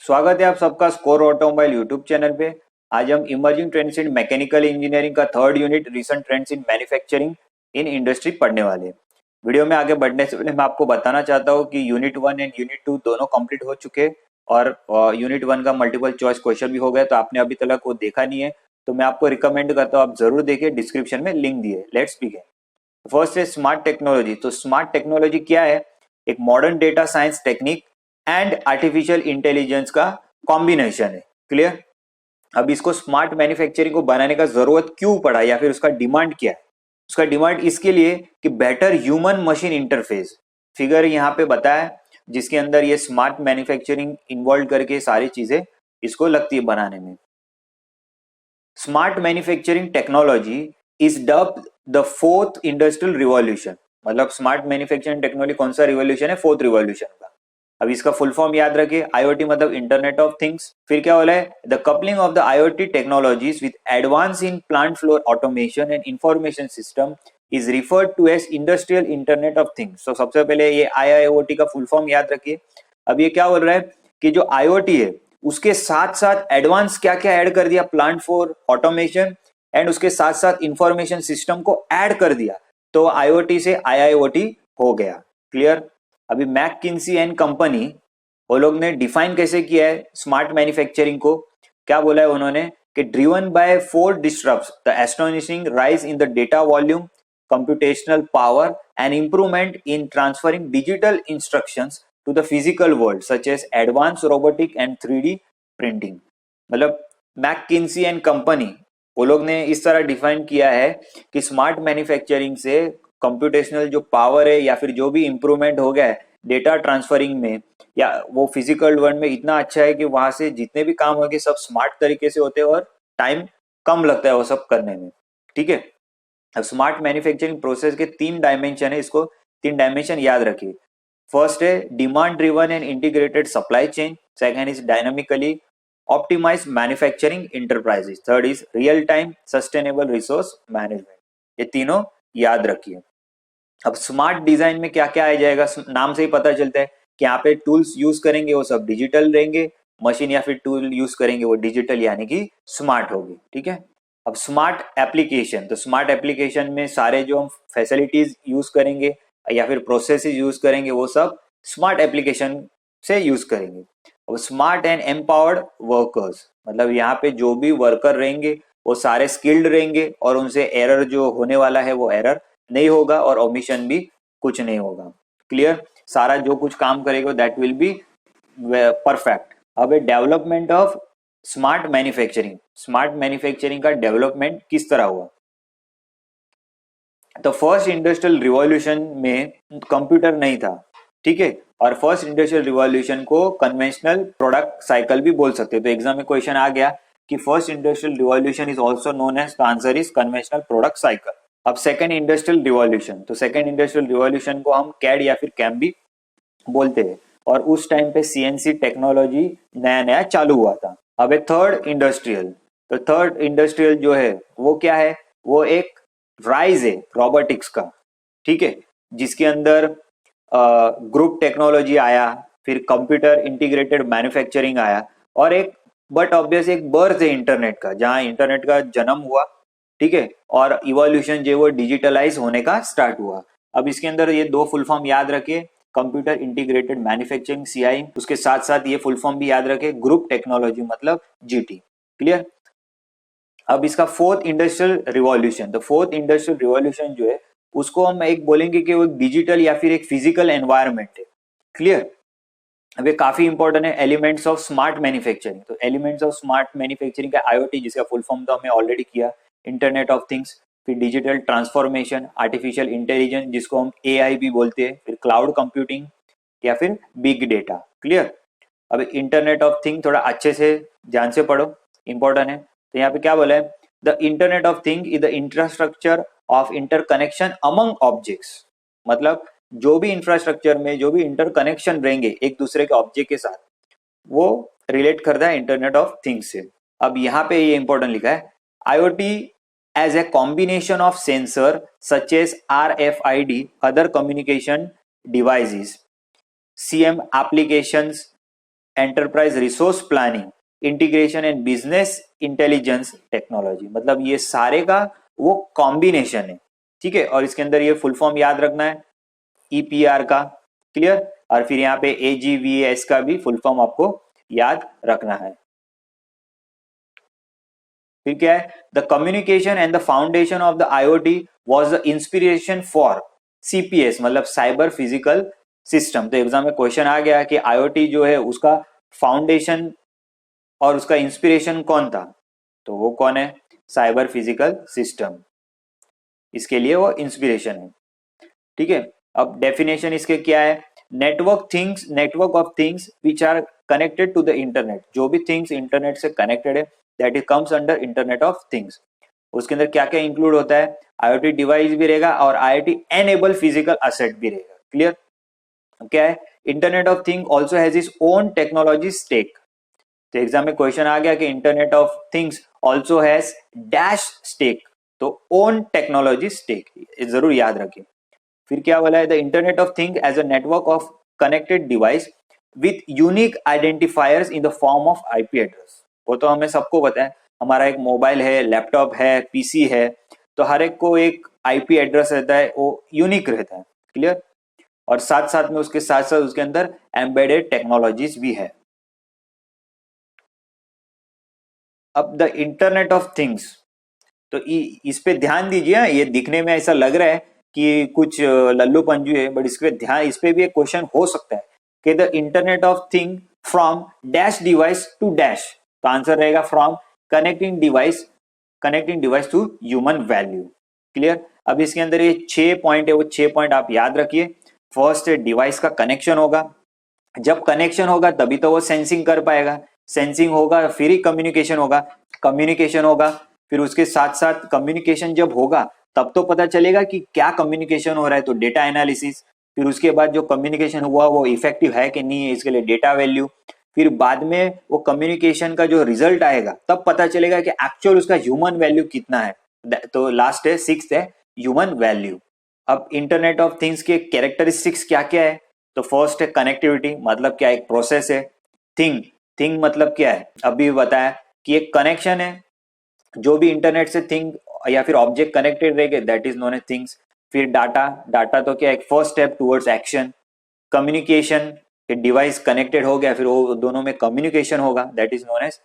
स्वागत है आप सबका स्कोर ऑटोमोबाइल यूट्यूब चैनल पे। आज हम emerging trends in mechanical engineering का third unit recent trends in manufacturing in industry पढ़ने वाले हैं। वीडियो में आगे बढ़ने से पहले मैं आपको बताना चाहता हूँ कि यूनिट 1 एंड यूनिट 2 दोनों कंप्लीट हो चुके हैं और यूनिट 1 का मल्टीपल चॉइस क्वेश्चन भी हो गया। तो आपने अभी तक वो देखा नहीं है तो मैं आपको रिकमेंड करता हूँ आप जरूर देखिए, डिस्क्रिप्शन में लिंक दिए। Let's begin. फर्स्ट है स्मार्ट टेक्नोलॉजी। तो स्मार्ट टेक्नोलॉजी क्या है? एक modern data science technique and artificial intelligence का कॉम्बिनेशन है। क्लियर? अब इसको स्मार्ट मैन्युफैक्चरिंग को बनाने का जरूरत क्यों पड़ा या फिर उसका डिमांड क्या है? उसका डिमांड इसके लिए कि better human machine interface, figure यहाँ पे बताया, जिसके अंदर ये स्मार्ट मैन्युफैक्चरिंग इन्वॉल्व करके सारी चीजें इसको लगती है बनाने में। Smart manufacturing technology is dubbed the fourth industrial revolution. मतलब स्मार्ट मैन्युफैक्चरिंग टेक्नोलॉजी कौन सा रिवॉल्यूशन है? फोर्थ रिवॉल्यूशन का। अब इसका फुल फॉर्म याद रखिए, आईओटी मतलब इंटरनेट ऑफ थिंग्स। फिर क्या बोला है? The coupling of the IoT technologies with advance in plant floor automation and information system is referred to as industrial internet of things. तो सबसे पहले ये आईआईओटी का फुल फॉर्म याद रखिए। अब ये क्या बोल रहा है कि जो आईओटी है उसके साथ साथ एडवांस क्या क्या ऐड कर दिया? प्लांट फ्लोर ऑटोमेशन एंड उसके साथ साथ इंफॉर्मेशन सिस्टम को ऐड कर दिया, तो आईओटी से आईआईओटी हो गया। क्लियर? अभी मैककिन्सी एंड कंपनी, वो लोग ने डिफाइन कैसे किया है स्मार्ट मैन्युफैक्चरिंग को? क्या बोला है उन्होंने कि driven by four disrupts the astonishing rise in the data volume, computational power and improvement in transferring digital instructions to the physical world such as advance robotic and 3D printing. मतलब McKinsey and company, वो लोग ने इस तरह define किया है कि smart manufacturing से कंप्यूटेशनल जो पावर है या फिर जो भी इंप्रूवमेंट हो गया है डेटा ट्रांसफरिंग में या वो फिजिकल वर्ल्ड में, इतना अच्छा है कि वहां से जितने भी काम होंगे सब स्मार्ट तरीके से होते हैं और टाइम कम लगता है वो सब करने में। ठीक है? अब स्मार्ट मैन्युफैक्चरिंग प्रोसेस के 3 डायमेंशन है, इसको 3 डायमेंशन याद रखिए। फर्स्ट है demand driven and integrated supply chain, second is dynamically optimised manufacturing enterprises, third is real time sustainable resource management. ये तीनों याद रखिए। अब स्मार्ट डिजाइन में क्या क्या आ जाएगा? नाम से ही पता चलता है कि यहाँ पे टूल्स यूज करेंगे वो सब डिजिटल रहेंगे, मशीन या फिर टूल यूज करेंगे वो डिजिटल यानी कि स्मार्ट होगी। ठीक है? अब स्मार्ट एप्लीकेशन, तो स्मार्ट एप्लीकेशन में सारे जो हम फैसिलिटीज यूज करेंगे या फिर प्रोसेसेस यूज करेंगे वो सब स्मार्ट एप्लीकेशन से यूज करेंगे। अब स्मार्ट एंड एम्पावर्ड वर्कर्स, मतलब यहाँ पे जो भी वर्कर रहेंगे वो सारे स्किल्ड रहेंगे और उनसे एरर जो होने वाला है वो एरर नहीं होगा और ओमिशन भी कुछ नहीं होगा। क्लियर? सारा जो कुछ काम करेगा दैट विल बी परफेक्ट। अब development of smart manufacturing, smart manufacturing का डेवलपमेंट किस तरह हुआ? तो फर्स्ट इंडस्ट्रियल रिवॉल्यूशन में कंप्यूटर नहीं था। ठीक है? और फर्स्ट इंडस्ट्रियल रिवॉल्यूशन को कन्वेंशनल प्रोडक्ट साइकिल भी बोल सकते हैं। तो एग्जाम में क्वेश्चन आ गया कि first industrial revolution is also known as, the answer is conventional product cycle. अब सेकंड इंडस्ट्रियल रिवॉल्यूशन, तो सेकंड इंडस्ट्रियल रिवॉल्यूशन को हम कैड या फिर कैम भी बोलते हैं और उस टाइम पे सीएनसी टेक्नोलॉजी नया नया चालू हुआ था। अब थर्ड इंडस्ट्रियल, तो थर्ड इंडस्ट्रियल जो है वो क्या है? वो एक राइज है रोबोटिक्स का। ठीक है? जिसके अंदर ग्रुप टेक्नोलॉजी आया, फिर कंप्यूटर इंटीग्रेटेड मैन्युफैक्चरिंग आया और एक बट ऑब्वियस एक बर्थ है इंटरनेट का, जहां इंटरनेट का जन्म हुआ। ठीक है? और इवोल्यूशन जो वो डिजिटलाइज होने का स्टार्ट हुआ। अब इसके अंदर ये दो फुल फॉर्म याद रखिए, कंप्यूटर इंटीग्रेटेड मैन्युफैक्चरिंग सीआई, उसके साथ साथ ये फुल फॉर्म भी याद रखे ग्रुप टेक्नोलॉजी मतलब जीटी। क्लियर? अब इसका फोर्थ इंडस्ट्रियल रिवॉल्यूशन, तो फोर्थ इंडस्ट्रियल रिवॉल्यूशन जो है उसको हम एक बोलेंगे कि वो एक डिजिटल या फिर एक फिजिकल एनवायरनमेंट है। क्लियर? अब ये काफी इंपॉर्टेंट है, एलिमेंट्स ऑफ स्मार्ट मैन्युफैक्चरिंग। तो एलिमेंट्स ऑफ स्मार्ट मैन्युफैक्चरिंग का आईओटी, जिसका फुल फॉर्म तो हमने ऑलरेडी किया, इंटरनेट ऑफ थिंग्स, फिर डिजिटल ट्रांसफॉर्मेशन, आर्टिफिशियल इंटेलिजेंस जिसको हम एआई भी बोलते हैं, फिर क्लाउड कंप्यूटिंग या फिर बिग डेटा। क्लियर? अब इंटरनेट ऑफ थिंग थोड़ा अच्छे से ध्यान से पढ़ो, इंपॉर्टेंट है। तो यहाँ पे क्या बोला है? The internet of thing is the infrastructure of interconnection among objects. मतलब जो भी इंफ्रास्ट्रक्चर में जो भी इंटरकनेक्शन रहेंगे एक दूसरे के ऑब्जेक्ट के साथ, वो रिलेट करता है इंटरनेट ऑफ थिंग्स से। अब यहाँ पे ये इंपॉर्टेंट लिखा है, IoT as a combination of sensor such as RFID, other communication devices, CM applications enterprise resource planning, integration and business intelligence technology. मतलब ये सारे का वो कॉम्बिनेशन है, ठीक है। और इसके अंदर ये फुल फॉर्म याद रखना है ईपीआर का, क्लियर। और फिर यहाँ पे एजीवीएस का भी फुल फॉर्म आपको याद रखना है। फिर क्या है, the communication and the foundation of the IoT was the inspiration for CPS, मतलब साइबर फिजिकल सिस्टम। तो एग्जाम में क्वेश्चन आ गया कि आईओटी जो है उसका फाउंडेशन और उसका इंस्पिरेशन कौन था, तो वो कौन है, साइबर फिजिकल सिस्टम, इसके लिए वो इंस्पिरेशन है, ठीक है। अब डेफिनेशन इसके क्या है, network of things which are connected to the internet, जो भी थिंग्स इंटरनेट से कनेक्टेड है that is comes under internet of things. उसके अंदर क्या क्या इंक्लूड होता है, आईओटी डिवाइस भी रहेगा और आईओटी एनेबल फिजिकल असेट भी रहेगा, क्लियर। क्या है, internet of thing also has its own technology stack. तो एग्जाम में क्वेश्चन आ गया कि internet of things also has dash stack, तो ओन टेक्नोलॉजी स्टेक, जरूर याद रखिए। फिर क्या बोला है, the internet of thing as a network of connected device with unique identifiers in the form of IP address. वो तो हमें सबको पता है, हमारा एक मोबाइल है, लैपटॉप है, पीसी है, तो हर एक को एक आईपी एड्रेस रहता है, वो यूनिक रहता है, क्लियर। और साथ साथ में उसके साथ साथ उसके अंदर एम्बेडेड टेक्नोलॉजीज भी है। अब द इंटरनेट ऑफ थिंग्स, तो इस पे ध्यान दीजिए। ये दिखने में ऐसा लग रहा है कि कुछ लल्लू पंजू है, बट इस पे भी एक क्वेश्चन हो सकता है कि the internet of thing from dash device to dash, तो आंसर रहेगा from connecting device to human value, clear. अब इसके अंदर ये 6 पॉइंट है, वो 6 पॉइंट आप याद रखिए। फर्स्ट है डिवाइस का कनेक्शन होगा, जब कनेक्शन होगा तभी तो वो सेंसिंग कर पाएगा, सेंसिंग होगा फिर ही कम्युनिकेशन होगा, फिर उसके साथ साथ कम्युनिकेशन जब होगा तब तो पता चलेगा कि क्या कम्युनिकेशन हो रहा है, तो डेटा एनालिसिस, फिर उसके बाद जो कम्युनिकेशन हुआ वो इफेक्टिव है कि नहीं है, इसके लिए डेटा वैल्यू, फिर बाद में वो कम्युनिकेशन का जो रिजल्ट आएगा तब पता चलेगा कि एक्चुअल उसका ह्यूमन वैल्यू कितना है। तो लास्ट है 6th है ह्यूमन वैल्यू। अब इंटरनेट ऑफ थिंग्स के कैरेक्टरिस्टिक्स क्या क्या है, तो फर्स्ट है कनेक्टिविटी, मतलब क्या, एक प्रोसेस है। थिंग मतलब क्या है, अभी बताया कि एक कनेक्शन है, जो भी इंटरनेट से थिंग या फिर ऑब्जेक्ट कनेक्टेड रहेंगे that is known as things. फिर डाटा तो क्या, एक first step towards action. Communication, device connected हो गया, फिर वो दोनों में कम्युनिकेशन होगा, that is known as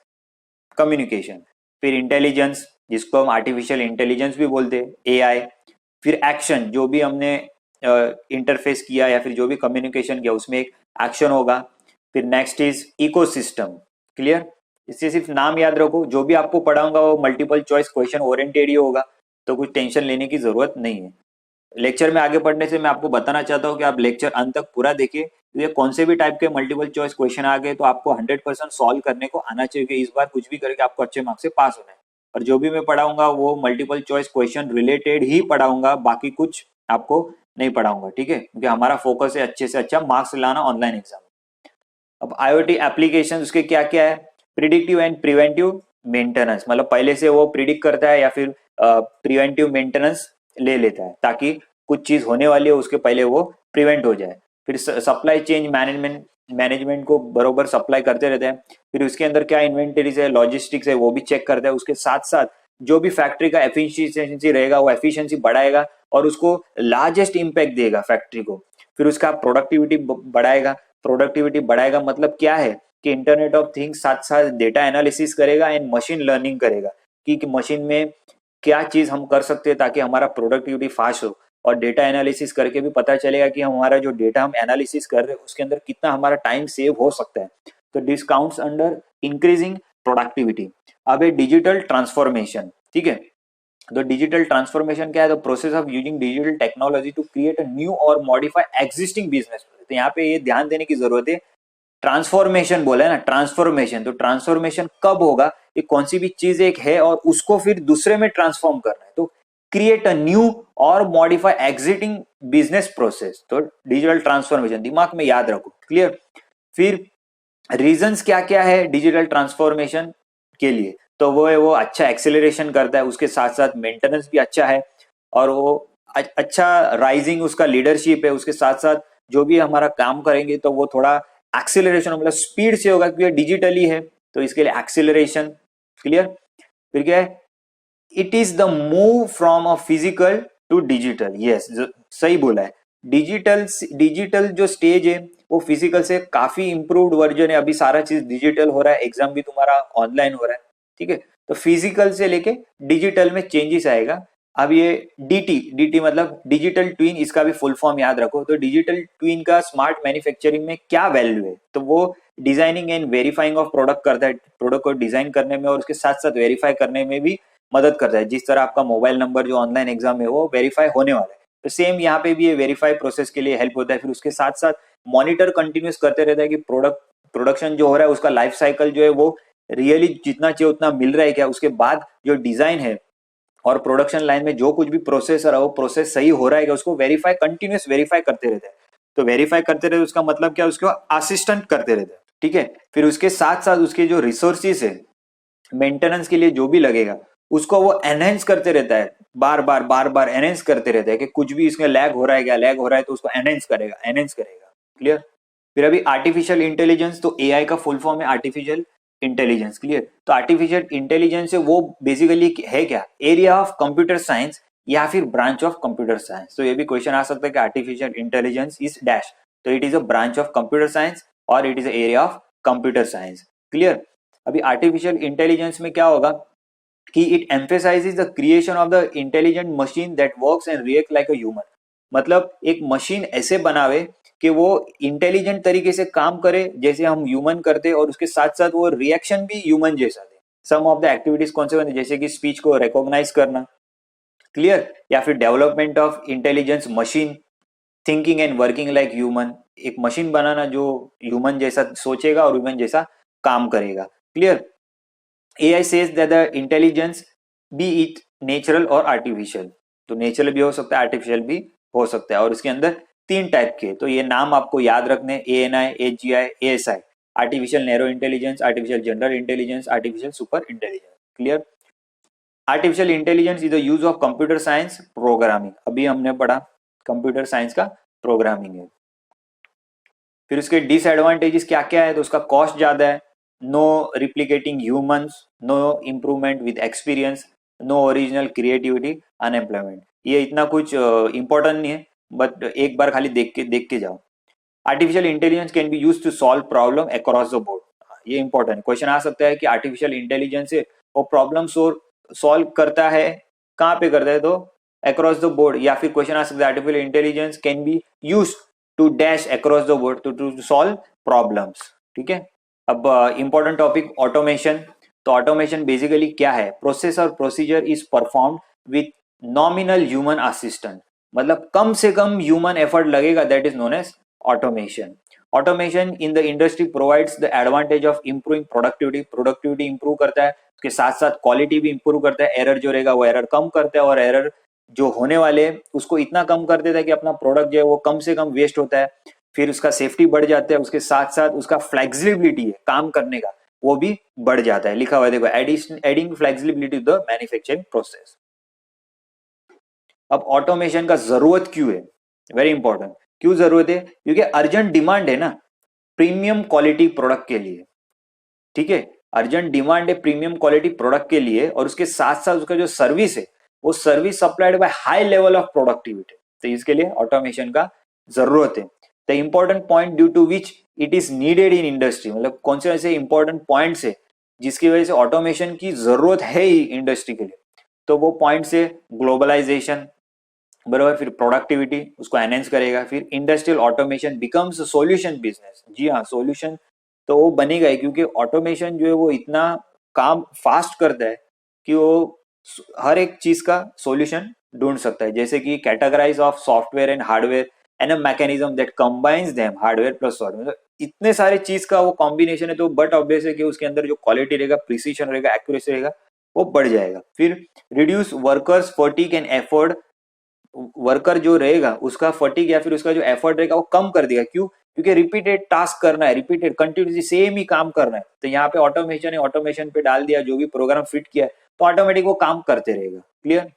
communication. फिर इंटेलिजेंस, जिसको हम आर्टिफिशियल इंटेलिजेंस भी बोलते हैं, एआई। फिर एक्शन, जो भी हमने इंटरफेस किया या फिर जो भी कम्युनिकेशन किया उसमें एक एक्शन होगा। फिर नेक्स्ट इज इकोसिस्टम, क्लियर। इससे सिर्फ नाम याद रखो, जो भी आपको पढ़ाऊंगा वो मल्टीपल चॉइस क्वेश्चन ओरिएंटेड ही होगा, तो कुछ टेंशन लेने की जरूरत नहीं है। लेक्चर में आगे बढ़ने से मैं आपको बताना चाहता हूँ कि आप लेक्चर अंत तक पूरा देखिए, तो ये कौन से भी टाइप के मल्टीपल चॉइस क्वेश्चन आ गए तो आपको 100% सॉल्व करने को आना चाहिए कि इस बार कुछ भी करके आपको अच्छे मार्क्स से पास होना है। और जो भी मैं पढ़ाऊंगा वो मल्टीपल चॉइस क्वेश्चन रिलेटेड ही पढ़ाऊंगा, बाकी कुछ आपको नहीं पढ़ाऊंगा, ठीक है, क्योंकि हमारा फोकस है अच्छे से अच्छा मार्क्स लाना ऑनलाइन एग्जाम। अब आईओटी एप्लीकेशन उसके क्या क्या है, प्रिडिक्टिव एंड प्रिवेंटिव मेंटेनेंस, मतलब पहले से वो प्रिडिक्ट करता है या फिर प्रिवेंटिव मेंटेनेंस ले लेता है, ताकि कुछ चीज होने वाली है उसके पहले वो प्रिवेंट हो जाए। फिर सप्लाई चेन मैनेजमेंट को बरोबर सप्लाई करते रहते हैं। फिर उसके अंदर क्या इन्वेंटरीज है, लॉजिस्टिक्स है, वो भी चेक करता है। उसके साथ साथ जो भी फैक्ट्री का एफिशिएंसी रहेगा वो एफिशिएंसी बढ़ाएगा और उसको लार्जेस्ट इंपैक्ट देगा फैक्ट्री को। फिर उसका प्रोडक्टिविटी बढ़ाएगा मतलब क्या है कि इंटरनेट ऑफ थिंग्स साथ साथ डेटा एनालिसिस करेगा एंड मशीन लर्निंग करेगा कि मशीन में क्या चीज हम कर सकते हैं ताकि हमारा प्रोडक्टिविटी फास्ट हो। और डेटा एनालिसिस करके भी पता चलेगा कि हमारा जो डेटा हम एनालिसिस कर रहे हैं उसके अंदर कितना हमारा टाइम सेव हो सकता है। तो this counts under increasing productivity. अब है डिजिटल ट्रांसफॉर्मेशन, ठीक है। तो डिजिटल ट्रांसफॉर्मेशन क्या है, the process of using digital technology to create a new or modify existing business. तो यहाँ पे ये ध्यान देने की जरूरत है, ट्रांसफॉर्मेशन बोला है ना, ट्रांसफॉर्मेशन, तो ट्रांसफॉर्मेशन कब होगा, ये कौन सी भी चीज एक है और उसको फिर दूसरे में ट्रांसफॉर्म करना है, तो create a new or modify existing business process, तो डिजिटल ट्रांसफॉर्मेशन दिमाग में याद रखो, क्लियर। फिर रीजंस क्या क्या है डिजिटल ट्रांसफॉर्मेशन के लिए, तो वो है वो अच्छा एक्सेलरेशन करता है, उसके साथ साथ मेंटेनेंस भी अच्छा है और वो अच्छा राइजिंग उसका लीडरशिप है, उसके साथ साथ जो भी हमारा काम करेंगे तो वो थोड़ा एक्सीलरेशन मतलब स्पीड से होगा क्योंकि डिजिटली है, तो इसके लिए एक्सीलरेशन। क्लियर। फिर क्या है, it is the move from a physical to digital. Yes, सही बोला है। डिजिटल डिजिटल जो स्टेज है वो फिजिकल से काफी इंप्रूव्ड वर्जन है। अभी सारा चीज डिजिटल हो रहा है, एग्जाम भी तुम्हारा ऑनलाइन हो रहा है, ठीक है। तो फिजिकल से लेके डिजिटल में चेंजेस आएगा। अब ये डीटी, डीटी मतलब डिजिटल ट्विन, इसका भी फुल फॉर्म याद रखो। तो डिजिटल ट्विन का स्मार्ट मैन्युफैक्चरिंग में क्या वैल्यू है, तो वो designing and verifying of product करता है, प्रोडक्ट को डिजाइन करने में और उसके साथ साथ वेरीफाई करने में भी मदद करता है। जिस तरह आपका मोबाइल नंबर जो ऑनलाइन एग्जाम है वो वेरीफाई होने वाला है, तो सेम यहाँ पे भी ये वेरीफाई प्रोसेस के लिए हेल्प होता है। फिर उसके साथ साथ मॉनिटर कंटिन्यूस करते रहता है कि प्रोडक्शन जो हो रहा है उसका लाइफ साइकिल जो है वो रियली जितना चाहिए उतना मिल रहा है क्या। उसके बाद जो डिजाइन है और प्रोडक्शन लाइन में जो कुछ भी प्रोसेस है वो प्रोसेस सही हो रहा है क्या, उसको वेरीफाई, कंटिन्यूस वेरीफाई करते रहते हैं। तो वेरीफाई करते रहते उसका मतलब क्या, उसको असिस्टेंट करते रहते हैं, ठीक है। फिर उसके साथ साथ उसके जो रिसोर्सेज है मेंटेनेंस के लिए जो भी लगेगा उसको वो एनहेंस करते रहता है, बार बार बार बार एनहेंस करते रहता है कि कुछ भी इसमें लैग हो रहा है क्या, लैग हो रहा है तो उसको एनहेंस करेगा, एनहेंस करेगा। क्लियर। फिर अभी आर्टिफिशियल इंटेलिजेंस, तो एआई का फुल फॉर्म है आर्टिफिशियल इंटेलिजेंस। क्लियर। तो आर्टिफिशियल इंटेलिजेंस है वो बेसिकली है क्या, एरिया ऑफ कंप्यूटर साइंस या फिर ब्रांच ऑफ कंप्यूटर साइंस। तो ये भी क्वेश्चन आ सकता है कि आर्टिफिशियल इंटेलिजेंस इज डैश, तो it is a branch of computer science और it is area of computer science. Clear. अभी आर्टिफिशियल इंटेलिजेंस में क्या होगा कि it emphasizes the creation of the intelligent machine that works and react like a human. मतलब एक machine ऐसे बनावे कि वो इंटेलिजेंट तरीके से काम करे जैसे हम ह्यूमन करते, और उसके साथ साथ वो रिएक्शन भी ह्यूमन जैसा दे। सम ऑफ द एक्टिविटीज कौन से, जैसे कि स्पीच को रिकॉग्नाइज करना। क्लियर। या फिर development of intelligence machine, thinking and working like human, एक मशीन बनाना जो ह्यूमन जैसा सोचेगा और ह्यूमन जैसा काम करेगा। Clear. AI says that the intelligence be it natural और आर्टिफिशियल, तो नेचुरल भी हो सकता है, आर्टिफिशियल भी हो सकता है, और उसके अंदर 3 टाइप के, तो ये नाम आपको याद रखने, ANI, AGI, ASI। Artificial narrow intelligence, artificial general intelligence, artificial super intelligence. Clear. Artificial intelligence is the use of computer science programming, अभी हमने पढ़ा कंप्यूटर साइंस का प्रोग्रामिंग है। फिर उसके डिसएडवांटेजेस क्या क्या है, तो उसका कॉस्ट ज्यादा है, no replicating humans, no improvement with experience, no original creativity, unemployment. ये इतना कुछ इंपॉर्टेंट नहीं है, बट एक बार खाली देख के जाओ। Artificial intelligence can be use to solve problem across the board, ये इंपॉर्टेंट क्वेश्चन आ सकता है कि आर्टिफिशियल इंटेलिजेंस से वो प्रॉब्लम सॉल्व करता है, कहाँ पे करता है, तो अक्रॉस द बोर्ड। या फिर क्वेश्चन आ सकता है artificial intelligence can be use to dash across the board to solve problems, ठीक है। अब इंपॉर्टेंट टॉपिक ऑटोमेशन, तो ऑटोमेशन बेसिकली क्या है, प्रोसेस और procedure is performed with nominal human assistant, मतलब कम से कम ह्यूमन एफर्ट लगेगा, that is known as automation. Automation in the industry provides the advantage of improving productivity, productivity improve करता है, उसके साथ साथ क्वालिटी भी इंप्रूव करता है, एरर जो रहेगा वो एरर कम करता है, और एरर जो होने वाले उसको इतना कम कर देता है कि अपना प्रोडक्ट जो है वो कम से कम वेस्ट होता है। फिर उसका सेफ्टी बढ़ जाता है, उसके साथ साथ उसका फ्लेक्सिबिलिटी है काम करने का वो भी बढ़ जाता है, लिखा हुआ है देखो, adding flexibility to the manufacturing process. अब ऑटोमेशन का जरूरत क्यों है, वेरी इंपॉर्टेंट, क्यों जरूरत है, क्योंकि अर्जेंट डिमांड है ना प्रीमियम क्वालिटी प्रोडक्ट के लिए, ठीक है। अर्जेंट डिमांड है प्रीमियम क्वालिटी प्रोडक्ट के लिए, और उसके साथ साथ उसका जो सर्विस है वो service supplied by high level of productivity, तो इसके लिए ऑटोमेशन का जरूरत है। The important point due to which it is needed in industry, मतलब कौन से ऐसे इंपॉर्टेंट पॉइंट्स है जिसकी वजह से ऑटोमेशन की जरूरत है ही इंडस्ट्री के लिए, तो वो पॉइंट्स है ग्लोबलाइजेशन, बराबर, फिर प्रोडक्टिविटी उसको एनहेंस करेगा, फिर industrial automation becomes solution business, जी हाँ सोल्यूशन तो वो बनेगा ही, क्योंकि ऑटोमेशन जो है वो इतना काम फास्ट करता है कि वो हर एक चीज का सॉल्यूशन ढूंढ सकता है, जैसे कि categorise of software and hardware and a mechanism that combines them, hardware plus software, मतलब इतने सारे चीज का वो कॉम्बिनेशन है, तो बट ऑब्वियस है कि उसके अंदर जो क्वालिटी रहेगा, प्रिसीजन रहेगा, एक्यूरेसी रहेगा, वो बढ़ जाएगा। फिर reduce workers fatigue and effort, worker जो रहेगा उसका फटीग या फिर उसका जो एफर्ट रहेगा वो कम कर देगा, क्यों, क्योंकि रिपीटेड टास्क करना है, रिपीटेड कंटिन्यूसली सेम ही काम करना है, तो यहाँ पे ऑटोमेशन है, ऑटोमेशन पे डाल दिया जो भी प्रोग्राम फिट किया है तो ऑटोमेटिक वो काम करते रहेगा। क्लियर।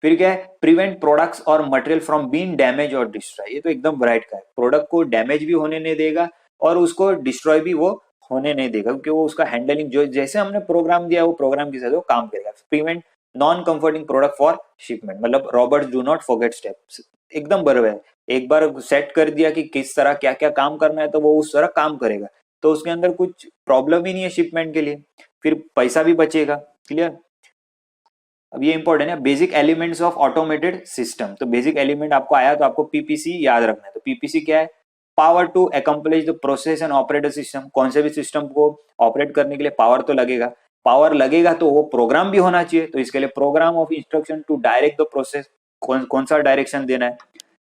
फिर क्या है, प्रिवेंट प्रोडक्ट्स और मटेरियल फ्रॉम बीइंग डैमेज और डिस्ट्रॉय। ये तो एकदम ब्राइट का है, प्रोडक्ट को डैमेज भी होने नहीं देगा और उसको डिस्ट्रॉय भी वो होने नहीं देगा, क्योंकि वो उसका हैंडलिंग जो जैसे हमने प्रोग्राम दिया वो प्रोग्राम के साथ वो काम करेगा। Prevent non conforming product for shipment, मतलब robots do not forget steps, एकदम बराबर है। एक बार सेट कर दिया कि किस तरह क्या क्या काम करना है तो वो उस तरह काम करेगा, तो उसके अंदर कुछ प्रॉब्लम ही नहीं है शिपमेंट के लिए, फिर पैसा भी बचेगा। क्लियर। अब ये इंपॉर्टेंट है, basic elements of automated system. तो बेसिक एलिमेंट आपको आया तो आपको पीपीसी याद रखना है। तो पीपीसी क्या है, power to accomplish the process and operate system. कौन से भी सिस्टम को ऑपरेट करने के लिए पावर तो लगेगा, पावर लगेगा तो वो प्रोग्राम भी होना चाहिए, तो इसके लिए program of instruction to direct the process, कौन सा डायरेक्शन देना है।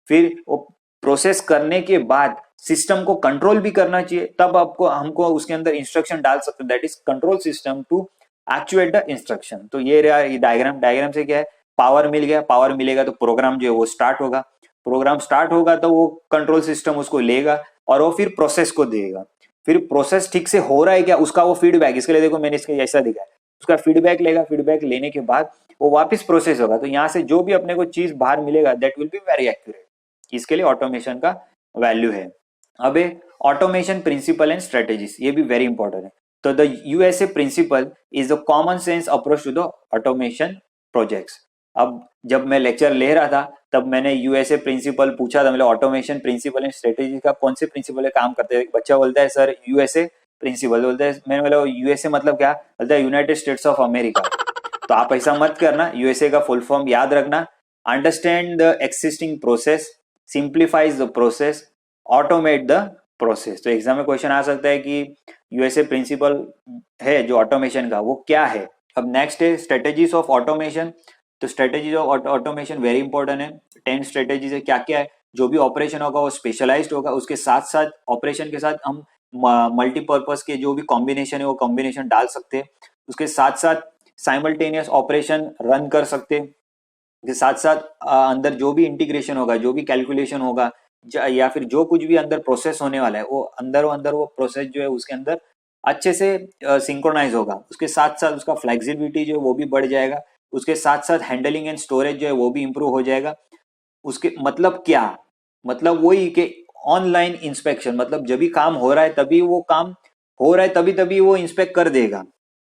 फिर वो प्रोसेस करने के बाद सिस्टम को कंट्रोल भी करना चाहिए, तब आपको हमको उसके अंदर इंस्ट्रक्शन डाल सकते हैं, that is control system to actuate the instruction. तो ये रहा ये डायग्राम से क्या है, पावर मिल गया, पावर मिलेगा तो प्रोग्राम जो है वो स्टार्ट होगा, प्रोग्राम स्टार्ट होगा तो वो कंट्रोल सिस्टम उसको लेगा और वो फिर प्रोसेस को देगा। फिर प्रोसेस ठीक से हो रहा है क्या, उसका वो फीडबैक, इसके लिए देखो मैंने इसके ऐसा दिखा है, उसका फीडबैक लेगा, फीडबैक लेने के बाद वो वापस प्रोसेस होगा, तो यहाँ से जो भी अपने को चीज बाहर मिलेगा that will be very accurate. इसके लिए ऑटोमेशन का वैल्यू है। अब ऑटोमेशन प्रिंसिपल एंड स्ट्रेटेजीज, ये भी वेरी इंपॉर्टेंट है। तो the USA principle is the common sense approach to the automation projects. अब जब मैं लेक्चर ले रहा था तब मैंने यूएसए प्रिंसिपल पूछा था, मतलब ऑटोमेशन प्रिंसिपल एंड स्ट्रेटेजी का कौन से प्रिंसिपल काम करते हैं। बच्चा बोलता है सर यूएसए प्रिंसिपल, बोलता है, मैंने बोला यूएसए मतलब क्या, बोलता है यूनाइटेड स्टेट्स ऑफ अमेरिका। तो आप ऐसा मत करना, यूएसए का फुल फॉर्म याद रखना, understand the existing process, simplifies the process, automate the process. तो एग्जाम में क्वेश्चन आ सकता है कि यूएसए प्रिंसिपल है जो ऑटोमेशन का वो क्या है। अब नेक्स्ट है स्ट्रेटेजीज ऑफ ऑटोमेशन। तो strategies of automation very important है, 10 स्ट्रेटेजीज है। क्या क्या है, जो भी ऑपरेशन होगा वो स्पेशलाइज्ड होगा, उसके साथ साथ ऑपरेशन के साथ हम मल्टीपर्पज के जो भी कॉम्बिनेशन है वो कॉम्बिनेशन डाल सकते हैं, उसके साथ साथ साइमल्टेनियस ऑपरेशन रन कर सकते हैं, के साथ साथ अंदर जो भी इंटीग्रेशन होगा, जो भी कैलकुलेशन होगा या फिर जो कुछ भी अंदर प्रोसेस होने वाला है वो अंदर वो प्रोसेस जो है उसके अंदर अच्छे से सिंक्रोनाइज होगा। उसके साथ साथ उसका फ्लेक्सिबिलिटी जो है वो भी बढ़ जाएगा, उसके साथ साथ हैंडलिंग एंड स्टोरेज जो है वो भी इंप्रूव हो जाएगा। उसके मतलब क्या, मतलब वही कि ऑनलाइन इंस्पेक्शन, मतलब जब भी काम हो रहा है तभी वो काम हो रहा है, तभी तभी वो इंस्पेक्ट कर देगा,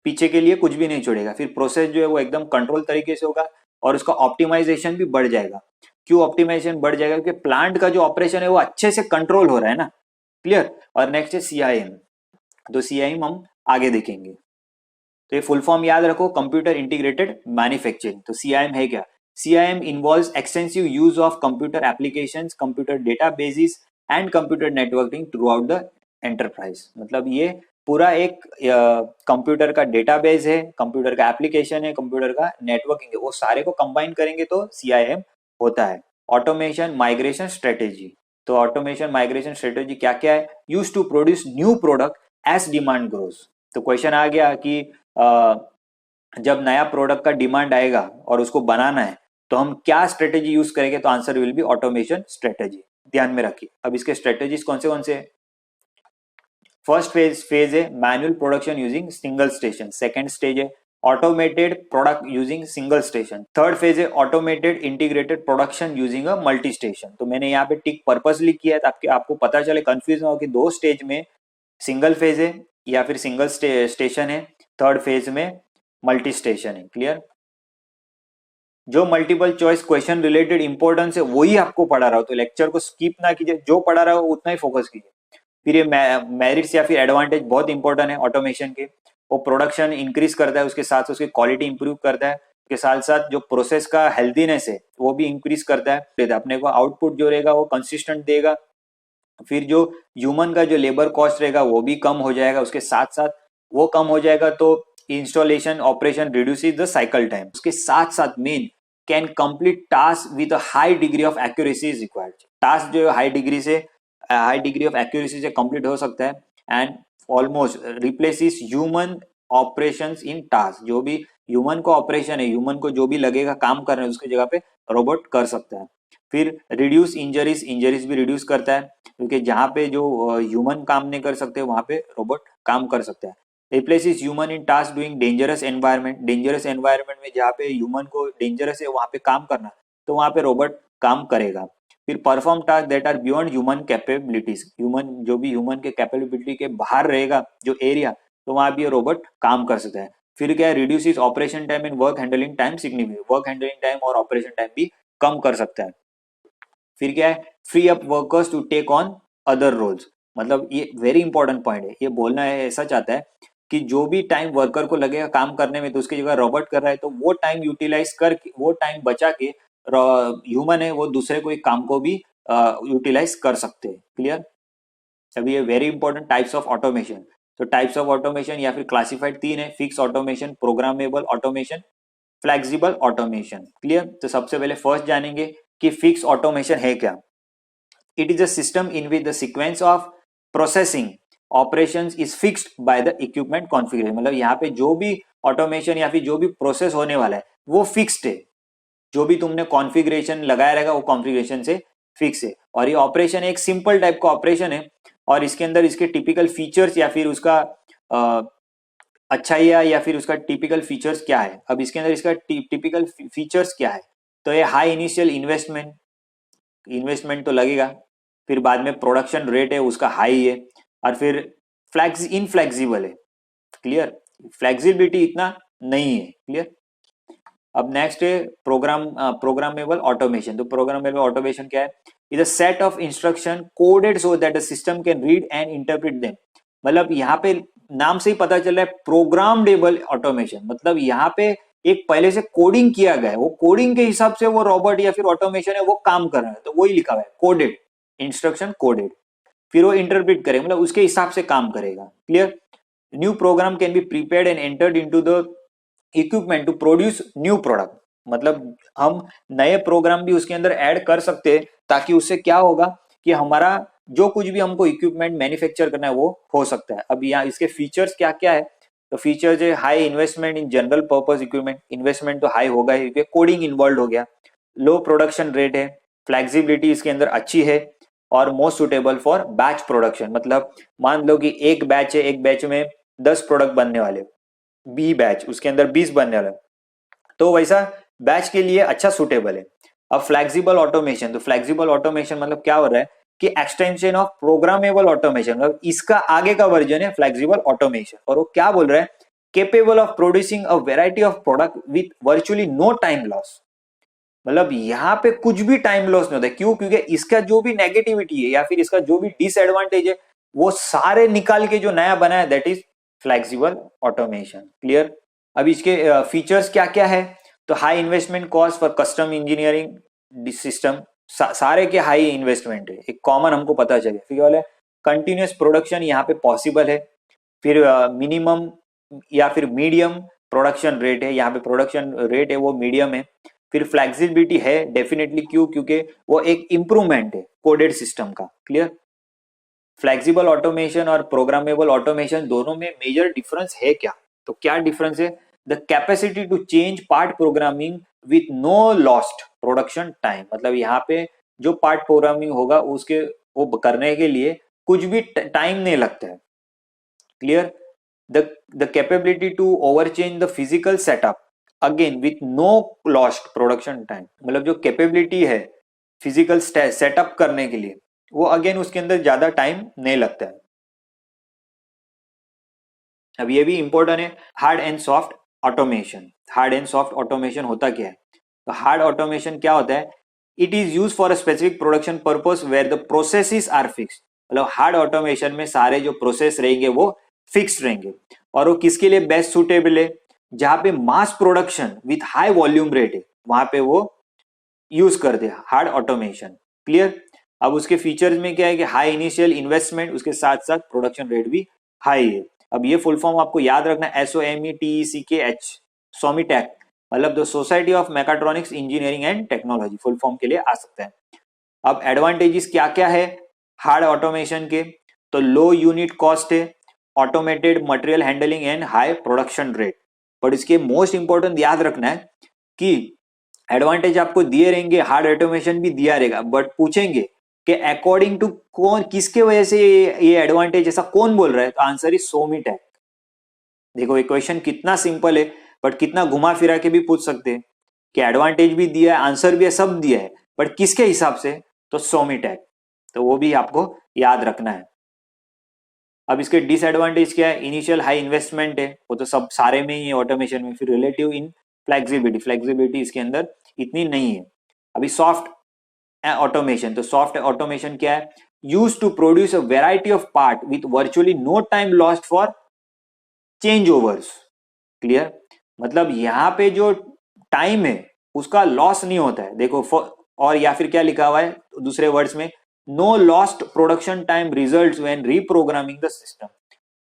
पीछे के लिए कुछ भी नहीं छोड़ेगा। फिर प्रोसेस जो है वो एकदम कंट्रोल तरीके से होगा और उसका ऑप्टिमाइजेशन भी बढ़ जाएगा। क्यों ऑप्टिमाइजेशन बढ़ जाएगा, क्योंकि प्लांट का जो ऑपरेशन है वो अच्छे से कंट्रोल हो रहा है ना। क्लियर। और नेक्स्ट है सीआईएम। तो सीआईएम हम आगे देखेंगे। तो ये फुल फॉर्म याद रखो, कंप्यूटर इंटीग्रेटेड मैन्युफैक्चरिंग। तो सीआईएम है क्या, CIM involves extensive use of computer applications, computer databases and computer networking through out the enterprise. मतलब ये पूरा एक कंप्यूटर का डेटाबेस है, कंप्यूटर का एप्लीकेशन है, कंप्यूटर का नेटवर्किंग है, वो सारे को कंबाइन करेंगे तो सीआईएम होता है। Automation migration strategy. तो ऑटोमेशन माइग्रेशन स्ट्रेटेजी क्या क्या है, use to produce new product as demand grows. तो क्वेश्चन आ गया कि जब नया प्रोडक्ट का डिमांड आएगा और उसको बनाना है तो हम क्या स्ट्रेटेजी यूज करेंगे, तो answer will be automation strategy. ध्यान में रखिए। अब इसके स्ट्रेटेजीज कौन से हैं। फर्स्ट फेज है manual production using single station, second stage है automated product using single station, third phase है automated integrated production using a multi station. तो मैंने यहाँ पे टिक पर्पसली किया है ताकि आपको पता चले, कंफ्यूज ना हो कि दो स्टेज में सिंगल फेज है या फिर सिंगल स्टेशन है, थर्ड फेज में मल्टी स्टेशन है। क्लियर। जो multiple choice question related importance है वही आपको पढ़ा रहा हो, तो लेक्चर को स्किप ना कीजिए, जो पढ़ा रहा हो उतना ही फोकस कीजिए। फिर ये मेरिट्स या फिर एडवांटेज बहुत इंपॉर्टेंट है ऑटोमेशन के, वो प्रोडक्शन इंक्रीज करता है, उसके साथ उसकी क्वालिटी इंप्रूव करता है, उसके साथ साथ जो प्रोसेस का हेल्दीनेस है वो भी इंक्रीज करता है, अपने को आउटपुट जो रहेगा वो कंसिस्टेंट देगा। फिर जो ह्यूमन का जो लेबर कॉस्ट रहेगा वो भी कम हो जाएगा, उसके साथ साथ वो कम हो जाएगा तो installation operation reduces the cycle time. उसके साथ साथ men can complete task with a high degree of accuracy is required. Task जो हाई डिग्री ऑफ एक्यूरेसी से कंप्लीट हो सकता है and almost replaces human operations in task. जो भी ह्यूमन को ऑपरेशन है, ह्यूमन को जो भी लगेगा काम करने उसकी जगह पे रोबोट कर सकता है। फिर रिड्यूस इंजरीज भी रिड्यूस करता है, क्योंकि जहाँ पे जो ह्यूमन काम नहीं कर सकते वहां पे रोबोट काम कर सकता है। Replaces human in task doing dangerous environment, dangerous environment में जहाँ पे ह्यूमन को डेंजरस है वहाँ पे काम करना, तो वहाँ पे रोबोट काम करेगा। फिर perform task that are beyond human capabilities, human जो भी ह्यूमन के कैपेबिलिटी के बाहर रहेगा जो एरिया, तो वहाँ भी ये रोबोट काम कर सकता है। फिर क्या है, reduces operation time and work handling time significantly, work handling time और ऑपरेशन टाइम भी कम कर सकता है। फिर क्या है, free up workers to take on other roles, मतलब ये वेरी इंपॉर्टेंट पॉइंट है, ये बोलना है ऐसा चाहता है कि जो भी टाइम वर्कर को लगेगा काम करने में तो उसकी जगह रोबोट कर रहा है, तो वो टाइम यूटिलाइज कर, वो टाइम बचा के ह्यूमन है वो दूसरे कोई काम को भी यूटिलाइज कर सकते हैं। क्लियर? अभी ये very important types of automation. तो टाइप्स ऑफ ऑटोमेशन या फिर क्लासिफाइड तीन है, fix automation, programmable automation, flexible automation. Clear? तो सबसे पहले फर्स्ट जानेंगे कि फिक्स ऑटोमेशन है क्या। It is a system in which the sequence of processing operations is fixed by the equipment configuration, मतलब यहाँ पे जो भी ऑटोमेशन या फिर जो भी प्रोसेस होने वाला है वो फिक्स्ड है, जो भी तुमने कॉन्फ़िगरेशन लगाया रहेगा वो कॉन्फ़िगरेशन से फिक्स है। और ये ऑपरेशन एक सिंपल टाइप का ऑपरेशन है और इसके अंदर इसके टिपिकल फीचर्स या फिर उसका अच्छाई या फिर उसका टिपिकल फीचर्स क्या है। अब इसके अंदर इसका टिपिकल फीचर्स क्या है, तो ये हाई इनिशियल इन्वेस्टमेंट, इन्वेस्टमेंट तो लगेगा, फिर बाद में प्रोडक्शन रेट है उसका हाई है, और फिर इनफ्लेक्सिबल है। क्लियर? फ्लेक्सिबिलिटी इतना नहीं है। क्लियर? अब नेक्स्ट है प्रोग्रामेबल ऑटोमेशन। तो प्रोग्रामेबल ऑटोमेशन क्या है, is a set of instruction coded so that the system can read and interpret them, मतलब यहाँ पे नाम से ही पता चल रहा है प्रोग्रामेबल ऑटोमेशन, मतलब यहाँ पे एक पहले से कोडिंग किया गया है, वो कोडिंग के हिसाब से वो रोबोट या फिर ऑटोमेशन है वो काम कर रहा है, तो वही लिखा हुआ है कोडेड, इंस्ट्रक्शन कोडेड, फिर वो इंटरप्रेट करेगा, मतलब उसके हिसाब से काम करेगा। Clear? New program can be prepared and entered into the equipment to produce new product, मतलब हम नए प्रोग्राम भी उसके अंदर ऐड कर सकते हैं ताकि उससे क्या होगा कि हमारा जो कुछ भी हमको इक्विपमेंट मैन्युफैक्चर करना है वो हो सकता है। अब यहाँ इसके फीचर्स क्या क्या है, तो फीचर्स है high investment in general purpose equipment, investment तो हाई होगा ही क्योंकि कोडिंग इन्वॉल्व हो गया, लो प्रोडक्शन रेट है, फ्लेक्सिबिलिटी इसके अंदर अच्छी है, और most suitable for batch production, मतलब मान लो कि एक बैच है, एक बैच में 10 प्रोडक्ट बनने वाले, बी बैच उसके अंदर 20 बनने वाला, तो वैसा बैच के लिए अच्छा सुटेबल है। अब फ्लेक्सिबल ऑटोमेशन, तो फ्लेक्सिबल ऑटोमेशन मतलब क्या हो रहा है कि एक्सटेंशन ऑफ प्रोग्रामेबल ऑटोमेशन, मतलब इसका आगे का वर्जन है फ्लेक्सिबल ऑटोमेशन, और वो क्या बोल रहा है, capable of producing a variety of product with virtually no time loss, मतलब यहाँ पे कुछ भी टाइम लॉस नहीं होता है। क्यों? क्योंकि इसका जो भी नेगेटिविटी है या फिर इसका जो भी डिसएडवांटेज है वो सारे निकाल के जो नया बना है that is flexible automation. Clear? अब इसके फीचर्स क्या क्या है, तो high investment cost for custom engineering system, सारे के हाई इन्वेस्टमेंट है, एक कॉमन हमको पता चले। फिर वाले कंटिन्यूस प्रोडक्शन यहाँ पे पॉसिबल है, फिर मिनिमम या फिर मीडियम प्रोडक्शन रेट है, यहाँ पे प्रोडक्शन रेट है वो मीडियम है, फिर फ्लेक्सिबिलिटी है डेफिनेटली, क्यों? क्योंकि वो एक इंप्रूवमेंट है कोडेड सिस्टम का। क्लियर? फ्लेक्सिबल ऑटोमेशन और प्रोग्रामेबल ऑटोमेशन दोनों में मेजर डिफरेंस है क्या, तो क्या डिफरेंस है, the capacity to change part programming with no lost production time, मतलब यहाँ पे जो पार्ट प्रोग्रामिंग होगा उसके वो करने के लिए कुछ भी टाइम नहीं लगता है। Clear? the capability to overchange the physical setup again with no lost production time, मतलब जो कैपेबिलिटी है फिजिकल सेटअप करने के लिए वो अगेन उसके अंदर ज्यादा टाइम नहीं लगता है। अब ये भी इंपॉर्टेंट है, hard and soft automation. Hard and soft automation होता क्या है, तो हार्ड ऑटोमेशन क्या होता है, it is use for a specific production purpose where the processes are fixed, मतलब हार्ड ऑटोमेशन में सारे जो प्रोसेस रहेंगे वो फिक्स्ड रहेंगे, और वो किसके लिए बेस्ट सुटेबल है, जहां पे mass production with high volume rate है वहां पे वो यूज कर दे हार्ड ऑटोमेशन। क्लियर? अब उसके फीचर्स में क्या है कि हाई इनिशियल इन्वेस्टमेंट, उसके साथ साथ प्रोडक्शन रेट भी हाई है। अब ये फुल फॉर्म आपको याद रखना, SOMETECH, सोमिटेक, मतलब the society of mechatronics engineering and technology full form के लिए आ सकता है। अब एडवांटेजेस क्या क्या है हार्ड ऑटोमेशन के, तो लो यूनिट कॉस्ट है, automated material handling and high production rate, but इसके मोस्ट इंपॉर्टेंट याद रखना है कि एडवांटेज आपको दिए रहेंगे, हार्ड ऑटोमेशन भी दिया रहेगा, बट पूछेंगे कि अकॉर्डिंग टू कौन, किसके वजह से ये एडवांटेज ऐसा कौन बोल रहा है, तो आंसर इज सोमिटेक। देखो ये क्वेश्चन कितना सिंपल है, बट कितना घुमा फिरा के भी पूछ सकते हैं कि एडवांटेज भी दिया है, आंसर भी है, सब दिया है, बट किसके हिसाब से, तो सोमिटैक, तो वो भी आपको याद रखना है। अब इसके डिसएडवांटेज क्या है, इनिशियल हाई इन्वेस्टमेंट है, वो तो सब सारे में ही है ऑटोमेशन में। फिर रिलेटिव इन फ्लेक्सिबिलिटी, फ्लेक्सिबिलिटी इसके अंदर इतनी नहीं है। अभी सॉफ्ट ऑटोमेशन, तो सॉफ्ट ऑटोमेशन क्या है, use to produce a variety of part with virtually no time lost for changeovers. Clear, मतलब यहाँ पे जो टाइम है उसका लॉस नहीं होता है। देखो और या फिर क्या लिखा हुआ है दूसरे वर्ड्स में, no lost production time results when reprogramming the system.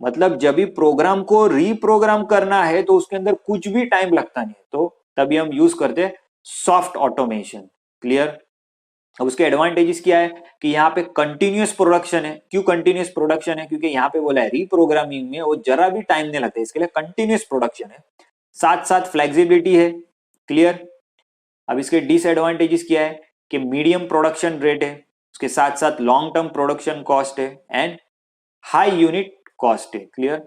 मतलब जब भी प्रोग्राम को रीप्रोग्राम करना है तो उसके अंदर कुछ भी टाइम लगता नहीं है, तो तभी हम यूज करते हैं सॉफ्ट ऑटोमेशन। क्लियर। अब उसके एडवांटेजेस क्या है कि यहाँ पे कंटिन्यूअस प्रोडक्शन है। क्यों कंटिन्यूअस प्रोडक्शन है, क्योंकि यहाँ पे बोला है रीप्रोग्रामिंग में वो जरा भी टाइम नहीं लगता है, इसके लिए कंटिन्यूअस प्रोडक्शन है। साथ साथ फ्लेक्सिबिलिटी है। क्लियर। अब इसके डिसएडवांटेजेस क्या है कि मीडियम प्रोडक्शन रेट है, उसके साथ साथ लॉन्ग टर्म प्रोडक्शन कॉस्ट है एंड हाई यूनिट कॉस्ट है। क्लियर।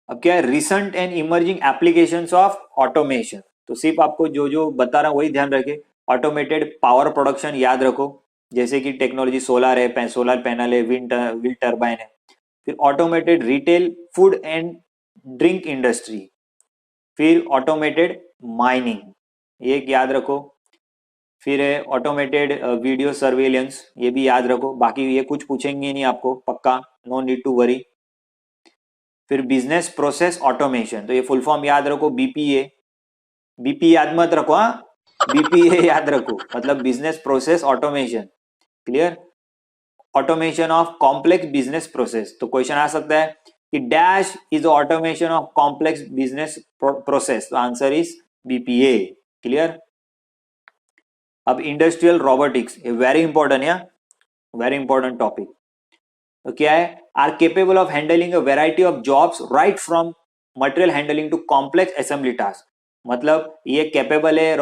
अब क्या है, recent and emerging applications of automation, तो सिर्फ आपको जो जो बता रहा हूं वही ध्यान रखे। ऑटोमेटेड पावर प्रोडक्शन याद रखो, जैसे कि टेक्नोलॉजी सोलर है, सोलर पैनल है, विंड टर्बाइन है। फिर automated retail food and drink industry, फिर ऑटोमेटेड माइनिंग, ये याद रखो। फिर है ऑटोमेटेड वीडियो सर्वेलेंस, ये भी याद रखो। बाकी ये कुछ पूछेंगे नहीं आपको पक्का, नो नीड टू वरी। फिर बिजनेस प्रोसेस ऑटोमेशन, तो ये फुल फॉर्म याद रखो, बीपीए। बीपी याद मत रखो, हाँ, बीपीए याद रखो, मतलब business process automation. Clear. Automation of complex business process, तो क्वेश्चन आ सकता है कि dash is automation of complex business process, तो आंसर इज बीपीए। क्लियर। अब इंडस्ट्रियल रोबोटिक्स, ये वेरी इंपॉर्टेंट है, वेरी इंपॉर्टेंट टॉपिक। तो क्या है, are capable of handling a variety of jobs right from material handling to complex assembly task. मतलब ये capable है,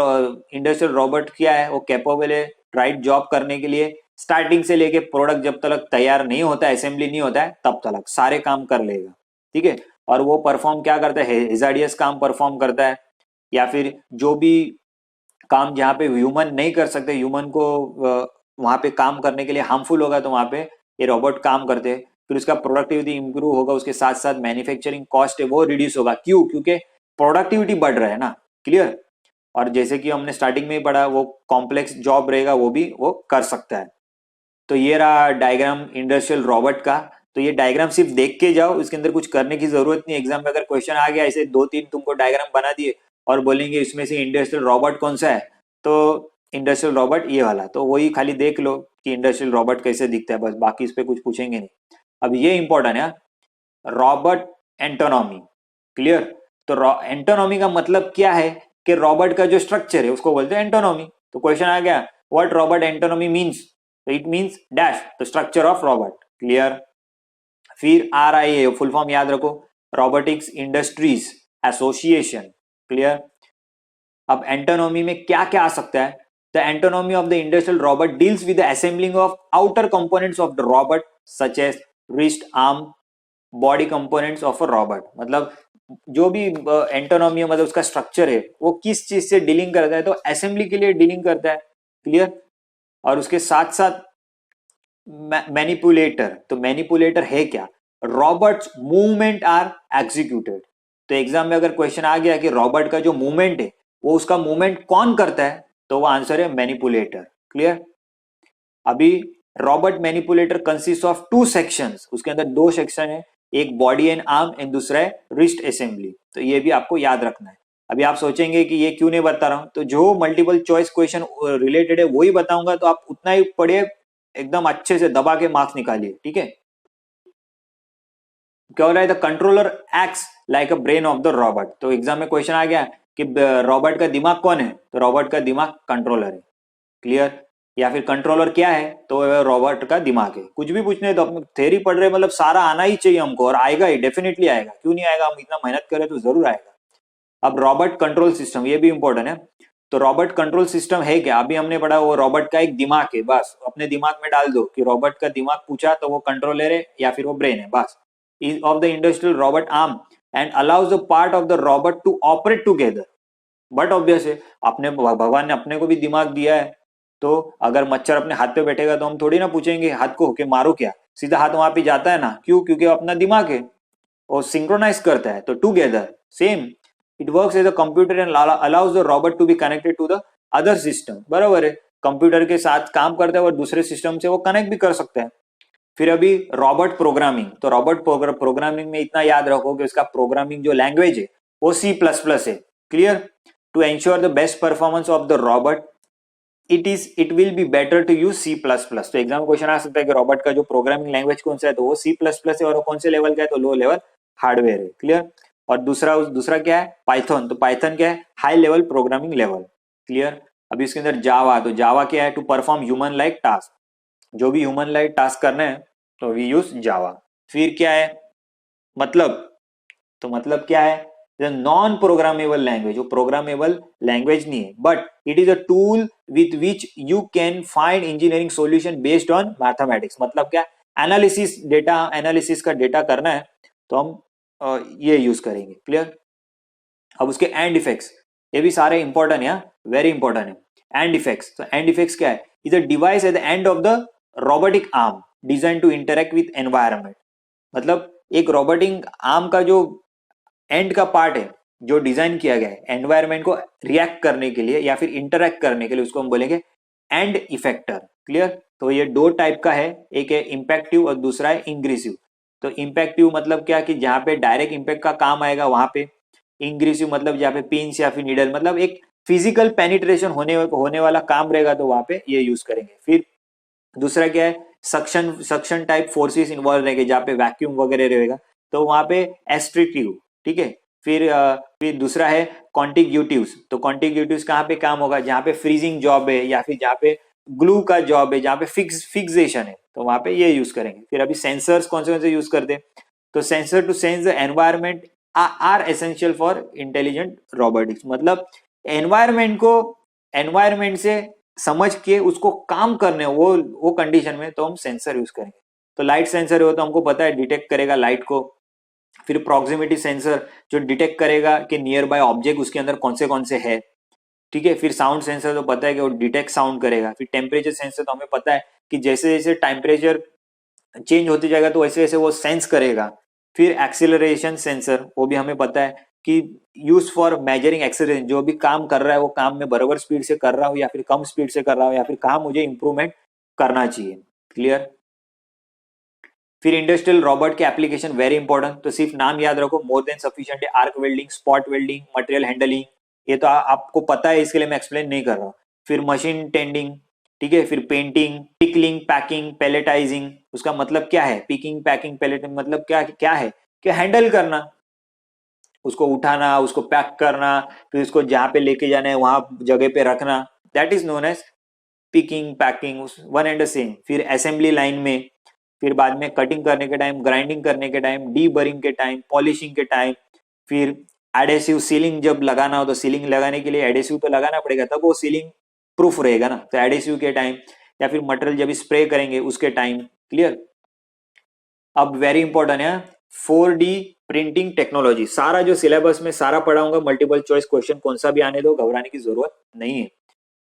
इंडस्ट्रियल रोबोट क्या है, वो कैपेबल है राइट जॉब करने के लिए, स्टार्टिंग से लेके प्रोडक्ट जब तक तैयार नहीं होता है, असेंबली नहीं होता है, तब तक सारे काम कर लेगा। ठीक है। और वो परफॉर्म क्या करता है, हेजार्डियस काम परफॉर्म करता है, या फिर जो भी काम जहाँ पे ह्यूमन नहीं कर सकते, ह्यूमन को वहां पे काम करने के लिए हार्मफुल होगा, तो वहां पे ये रोबोट काम करते हैं। फिर उसका प्रोडक्टिविटी इंप्रूव होगा, उसके साथ साथ मैन्युफैक्चरिंग कॉस्ट है वो रिड्यूस होगा। क्यों, क्योंकि प्रोडक्टिविटी बढ़ रहा है ना। क्लियर। और जैसे कि हमने स्टार्टिंग में ही पढ़ा, वो कॉम्प्लेक्स जॉब रहेगा वो भी वो कर सकता है। तो ये रहा डायग्राम इंडस्ट्रियल रोबोट का। तो ये डायग्राम सिर्फ देख के जाओ, इसके अंदर कुछ करने की जरूरत नहीं। एग्जाम में अगर क्वेश्चन आ गया ऐसे दो तीन तुमको डायग्राम बना दिए और बोलेंगे इसमें से इंडस्ट्रियल रोबोट कौन सा है, तो इंडस्ट्रियल रोबोट ये वाला, तो वही खाली देख लो कि इंडस्ट्रियल रोबोट कैसे दिखता है, बस बाकी इस पे कुछ पूछेंगे नहीं। अब ये इंपॉर्टेंट है, रॉबर्ट एंटोनॉमी। क्लियर। तो एंटोनॉमी का मतलब क्या है कि रॉबर्ट का जो स्ट्रक्चर है उसको बोलते हैं एंटोनॉमी। तो क्वेश्चन आ गया, व्हाट रॉबर्ट एंटोनॉमी मींस, तो it means dash the structure of robot. Clear. फिर R I A, full form याद रखो, रोबोटिक्स इंडस्ट्रीज एसोसिएशन। क्लियर। अब एंटोनॉमी में क्या क्या आ सकता है, the anatomy of the industrial robot deals with the assembling of outer components of the robot such as wrist, arm, body components of a robot. मतलब जो भी एंटोनॉमी है, मतलब उसका स्ट्रक्चर है, वो किस चीज से डीलिंग करता है, तो असेंबली के लिए डीलिंग करता है। क्लियर। और उसके साथ साथ मैनिपुलेटर, तो मैनिपुलेटर है क्या, रॉबर्ट्स मूवमेंट आर एग्जीक्यूटेड। तो एग्जाम में अगर क्वेश्चन आ गया कि रॉबर्ट का जो मूवमेंट है वो उसका मूवमेंट कौन करता है, तो वो आंसर है मैनिपुलेटर। क्लियर। अभी Robert manipulator consist of two sections, उसके अंदर दो सेक्शन है, एक बॉडी एंड आर्म एंड दूसरा है रिस्ट असेंबली। तो ये भी आपको याद रखना है। अभी आप सोचेंगे कि ये क्यों नहीं बता रहा हूं, तो जो मल्टीपल चॉइस क्वेश्चन रिलेटेड है वही बताऊंगा, तो आप उतना ही पढ़िए, एकदम अच्छे से दबा के मार्क्स निकालिए। ठीक है। क्या हो रहा है, the controller acts like a brain of the Robert. तो एग्जाम में क्वेश्चन आ गया कि रॉबर्ट का दिमाग कौन है, तो रॉबर्ट का दिमाग कंट्रोलर है। क्लियर। या फिर कंट्रोलर क्या है, तो रॉबर्ट का दिमाग है। कुछ भी पूछने तो अपने थ्योरी पढ़ रहे, मतलब सारा आना ही चाहिए हमको, और आएगा ही, डेफिनेटली आएगा, क्यों नहीं आएगा, हम इतना मेहनत करें तो जरूर आएगा। अब रॉबर्ट कंट्रोल सिस्टम, ये भी इंपॉर्टेंट है। तो रॉबर्ट कंट्रोल सिस्टम है क्या, अभी हमने पढ़ा वो रॉबर्ट का एक दिमाग है, बस अपने दिमाग में डाल दो कि रॉबर्ट का दिमाग पूछा तो वो कंट्रोलर है या फिर वो ब्रेन है, बस of the industrial robot arm and allows the part of the robot to operate together. But obvious है, अपने भगवान ने अपने को भी दिमाग दिया है, तो अगर मच्छर अपने हाथ पे बैठेगा तो हम थोड़ी ना पूछेंगे हाथ को कि मारो क्या, सीधा हाथ वहां पे जाता है ना, क्यों? क्योंकि अपना दिमाग है और सिंक्रोनाइज करता है. तो together same it works as a computer and allows the robot to be connected to the other system. बराबर है, कंप्यूटर के साथ काम करता है और दूसरे सिस्टम से वो कनेक्ट भी कर सकता है. फिर अभी रॉबर्ट प्रोग्रामिंग, तो रॉबर्ट प्रोग्रामिंग में इतना याद रखो कि उसका प्रोग्रामिंग जो लैंग्वेज है वो C++ है. Clear? To ensure the best performance of the robot it will be better to use C++. तो एग्जाम क्वेश्चन आ सकता है कि रॉबर्ट का जो प्रोग्रामिंग लैंग्वेज कौन सा है, तो वो C++ है और कौन से लेवल का है, तो लो लेवल हार्डवेयर है. क्लियर? और दूसरा क्या है? पाइथन. तो पाइथन क्या है? High level programming level. Clear? अभी इसके अंदर जावा, तो जावा क्या है? To perform human like task, जो भी ह्यूमन लाइक टास्क करना है तो वी यूज जावा. फिर क्या है? मतलब, तो मतलब क्या है? नॉन प्रोग्रामेबल लैंग्वेज, वो प्रोग्रामेबल लैंग्वेज नहीं है, but it is a tool with which you can find engineering solution based on mathematics. मतलब क्या? एनालिसिस, डेटा एनालिसिस का डेटा करना है तो हम ये यूज करेंगे. क्लियर? अब उसके एंड इफेक्ट्स, ये भी सारे इंपॉर्टेंट है, वेरी इंपॉर्टेंट है. एंड इफेक्ट्स, तो एंड इफेक्ट्स क्या है? Is a device at the end of the robotic arm design to interact with environment. मतलब एक रोबोटिक आर्म का जो एंड का पार्ट है, जो डिजाइन किया गया है एनवायरमेंट को रिएक्ट करने के लिए या फिर इंटरेक्ट करने के लिए, उसको हम बोलेंगे एंड इफेक्टर. क्लियर? तो ये दो टाइप का है, एक है इंपैक्टिव और दूसरा है इंग्रेसिव. तो इंपैक्टिव मतलब क्या कि जहां पे डायरेक्ट इंपैक्ट का काम आएगा वहां पे. इंग्रेसिव मतलब जहां पे पिंस या फिर नीडल, मतलब एक फिजिकल पेनिट्रेशन होने वाला काम रहेगा तो वहां पे ये यूज करेंगे. फिर दूसरा क्या है? सक्शन टाइप फोर्सेस इन्वॉल्व रहेंगे, जहाँ पे वैक्यूम वगैरह रहेगा तो वहां पे एस्ट्रिट्यूव. ठीक है? फिर दूसरा है कॉन्टिग्यूटिव्स. तो कॉन्टिग्यूटिव्स कहाँ पे काम होगा? जहाँ पे फ्रीजिंग जॉब है या फिर जहाँ पे ग्लू का जॉब है, जहाँ पे फिक्सेशन है, तो वहां पे ये यूज करेंगे. फिर अभी सेंसर्स कौन से यूज करते हैं? तो sensor to sense the environment are essential for intelligent robotics. मतलब एनवायरमेंट से समझ के उसको काम करने वो कंडीशन में तो हम सेंसर यूज करेंगे. तो लाइट सेंसर हो तो हमको पता है डिटेक्ट करेगा लाइट को. फिर प्रॉक्सिमिटी सेंसर जो डिटेक्ट करेगा कि नियर बाय ऑब्जेक्ट उसके अंदर कौन से है. ठीक है? फिर साउंड सेंसर तो पता है कि वो डिटेक्ट साउंड करेगा. फिर टेम्परेचर सेंसर तो हमें पता है कि जैसे जैसे टेम्परेचर चेंज होते जाएगा तो वैसे वैसे वो सेंस करेगा. फिर एक्सीलरेशन सेंसर, वो भी हमें पता है कि यूज फॉर मेजरिंग एक्सीलरेशन, जो भी काम कर रहा है वो काम में बराबर स्पीड से कर रहा हूँ या फिर कम स्पीड से कर रहा हूँ या फिर कहाँ मुझे इंप्रूवमेंट करना चाहिए. क्लियर? फिर इंडस्ट्रियल रोबोट के एप्लीकेशन वेरी इंपॉर्टेंट, तो सिर्फ नाम याद रखो, मोर देन सफिशिएंट है. Arc welding, spot welding, material handling, ये तो आपको पता है, इसके लिए मैं एक्सप्लेन नहीं कर रहा. फिर मशीन टेंडिंग. ठीक है? फिर पेंटिंग, पिकलिंग, पैकिंग, पैलेटाइजिंग. उसका मतलब क्या है? पिकिंग, पैकिंग, पैलेटिंग मतलब क्या क्या है? कि हैंडल करना, उसको उठाना, उसको पैक करना, फिर उसको जहां पे लेके जाना है वहां जगह पे रखना, that is known as picking, packing, one and the same. फिर असेंबली लाइन में, फिर बाद में कटिंग करने के टाइम, ग्राइंडिंग करने के टाइम, डीबरिंग के टाइम, पॉलिशिंग के टाइम. फिर एडेसिव सीलिंग जब लगाना हो तो सीलिंग लगाने के लिए एडेसिव तो लगाना पड़ेगा, तब वो सीलिंग प्रूफ रहेगा ना, तो एडेसिव के टाइम. या फिर मटेरियल जब स्प्रे करेंगे उसके टाइम. क्लियर? अब वेरी इंपॉर्टेंट है 4D प्रिंटिंग टेक्नोलॉजी. सारा जो सिलेबस में सारा पढ़ाऊंगा, मल्टीपल चॉइस क्वेश्चन कौन सा भी आने दो, घबराने की जरूरत नहीं है.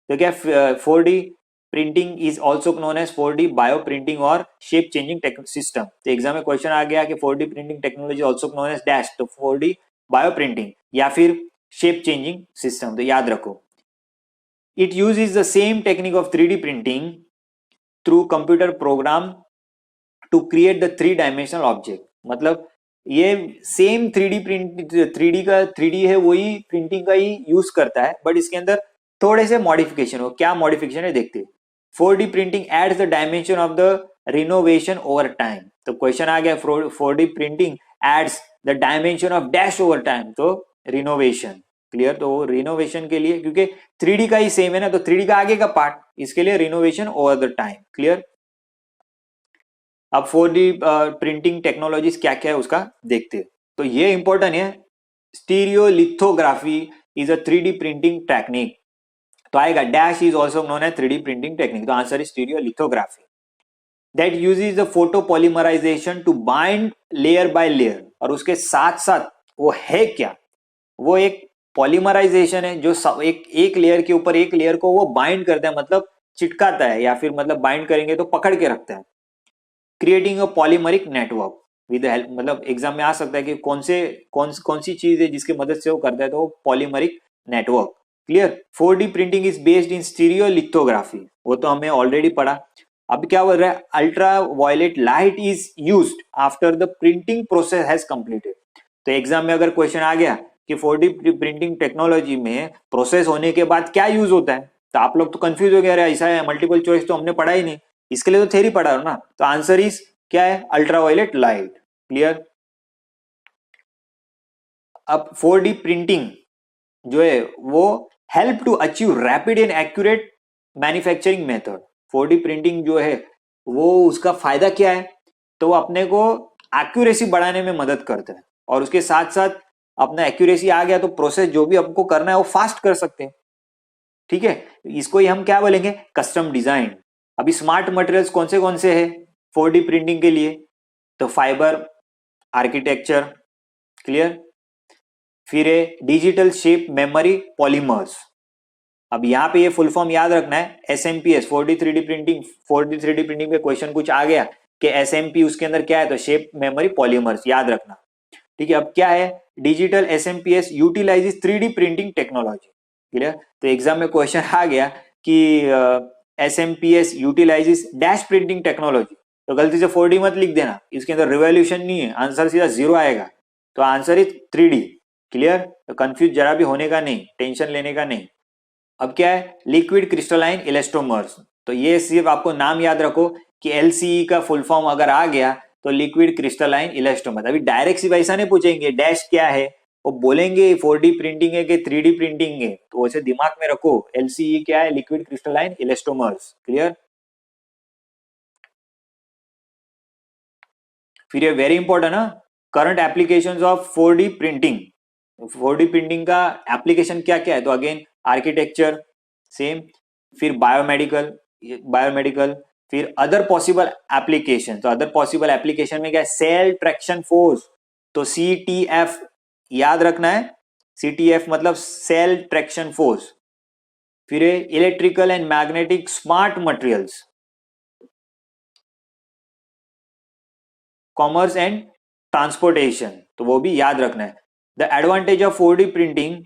तो क्या 4D printing is also known as 4D bio printing और शेप चेंजिंग सिस्टम. तो एग्जाम में क्वेश्चन आ गया कि 4D printing technology also known as dash, तो 4D बायो प्रिंटिंग या फिर शेप चेंजिंग सिस्टम. तो याद रखो, it uses the same technique of 3D printing through computer program to create the 3 dimensional object. मतलब ये सेम 3D प्रिंट, 3D है, वही प्रिंटिंग का ही यूज करता है, बट इसके अंदर थोड़े से मॉडिफिकेशन हो. क्या मॉडिफिकेशन है देखते हैं. 4D printing adds the dimension of the renovation over time. तो क्वेश्चन आ गया 4D printing adds the dimension of dash over time, तो रिनोवेशन. क्लियर? तो रिनोवेशन के लिए, क्योंकि 3D का ही सेम है ना, तो 3D का आगे का पार्ट, इसके लिए renovation over the time. Clear? अब 4D प्रिंटिंग टेक्नोलॉजीज क्या क्या है उसका देखते हैं. तो ये इंपॉर्टेंट है, stereolithography is a 3D printing technique. तो आएगा dash is also known as 3D printing technique, तो answer is stereolithography. That uses the photo polymerization to bind layer by layer. और उसके साथ साथ वो है क्या, वो एक पॉलीमराइजेशन है जो एक लेयर के ऊपर एक लेयर को वो बाइंड करता है, मतलब चिटकाता है, या फिर मतलब बाइंड करेंगे तो पकड़ के रखता है, creating a polymeric network with help. मतलब एग्जाम में आ सकता है कि कौन सी चीज है जिसकी मदद से वो करता है, तो वो polymeric network. Clear. 4D printing is based in stereolithography, वो तो हमें ऑलरेडी पढ़ा। अब क्या बोल रहा है, ultra violet light is used after the printing process has completed. तो एग्जाम में अगर क्वेश्चन आ गया कि 4D प्रिंटिंग टेक्नोलॉजी में प्रोसेस होने के बाद क्या यूज होता है, तो आप लोग तो कंफ्यूज हो गया, अरे ऐसा है, मल्टीपल चॉइस तो हमने पढ़ा ही नहीं, इसके लिए तो थ्योरी पढ़ा हो ना। तो आंसर इज क्या है, अल्ट्रावायलेट लाइट। क्लियर। अब 4D प्रिंटिंग जो है वो help to achieve rapid and accurate manufacturing method. 4D printing जो है वो उसका फायदा क्या है, तो वो अपने को एक्यूरेसी बढ़ाने में मदद करता है, और उसके साथ साथ अपना एक्यूरेसी आ गया तो प्रोसेस जो भी आपको करना है वो फास्ट कर सकते हैं। ठीक है, इसको ही हम क्या बोलेंगे, कस्टम डिजाइन। अभी स्मार्ट मटेरियल्स कौन से है 4D प्रिंटिंग के लिए, तो फाइबर आर्किटेक्चर। क्लियर। फिर है डिजिटल शेप मेमोरी पॉलीमर्स। अब यहाँ पे ये फुल फॉर्म याद रखना है, SMPS 4D 3D printing. 4D 3D printing पे क्वेश्चन कुछ आ गया कि SMP उसके अंदर क्या है, तो शेप मेमोरी पॉलीमर्स याद रखना। ठीक है। अब क्या है, digital SMPS utilises 3D printing technology. Clear. तो एग्जाम में क्वेश्चन आ गया कि SMPS utilises dash printing technology, तो गलती से 4D मत लिख देना, इसके अंदर रिवॉल्यूशन नहीं है, आंसर सीधा 0 आएगा। तो आंसर इज 3D। क्लियर। तो कंफ्यूज जरा भी होने का नहीं, टेंशन लेने का नहीं। अब क्या है, लिक्विड क्रिस्टलाइन इलास्टोमर्स। तो ये सिर्फ आपको नाम याद रखो कि LCE का फुल फॉर्म अगर आ गया तो लिक्विड क्रिस्टलाइन इलास्टोमर। अभी डायरेक्ट सिर्फ ऐसा नहीं पूछेंगे डैश क्या है, वो बोलेंगे 4D प्रिंटिंग है कि 3D प्रिंटिंग है, तो वैसे दिमाग में रखो LCE क्या है, लिक्विड क्रिस्टलाइन इलास्टोमर्स। क्लियर। फिर ये वेरी इंपॉर्टेंट है, current applications of 4D printing. 4D printing का एप्लीकेशन क्या क्या है, तो अगेन आर्किटेक्चर सेम, फिर बायोमेडिकल, फिर अदर पॉसिबल एप्लीकेशन। तो अदर पॉसिबल एप्लीकेशन में क्या है, सेल ट्रैक्शन फोर्स, तो CTF याद रखना है। CTF मतलब सेल ट्रैक्शन फोर्स। फिर electrical and magnetic smart materials, commerce and transportation, तो वो भी याद रखना है। The advantage of 4D printing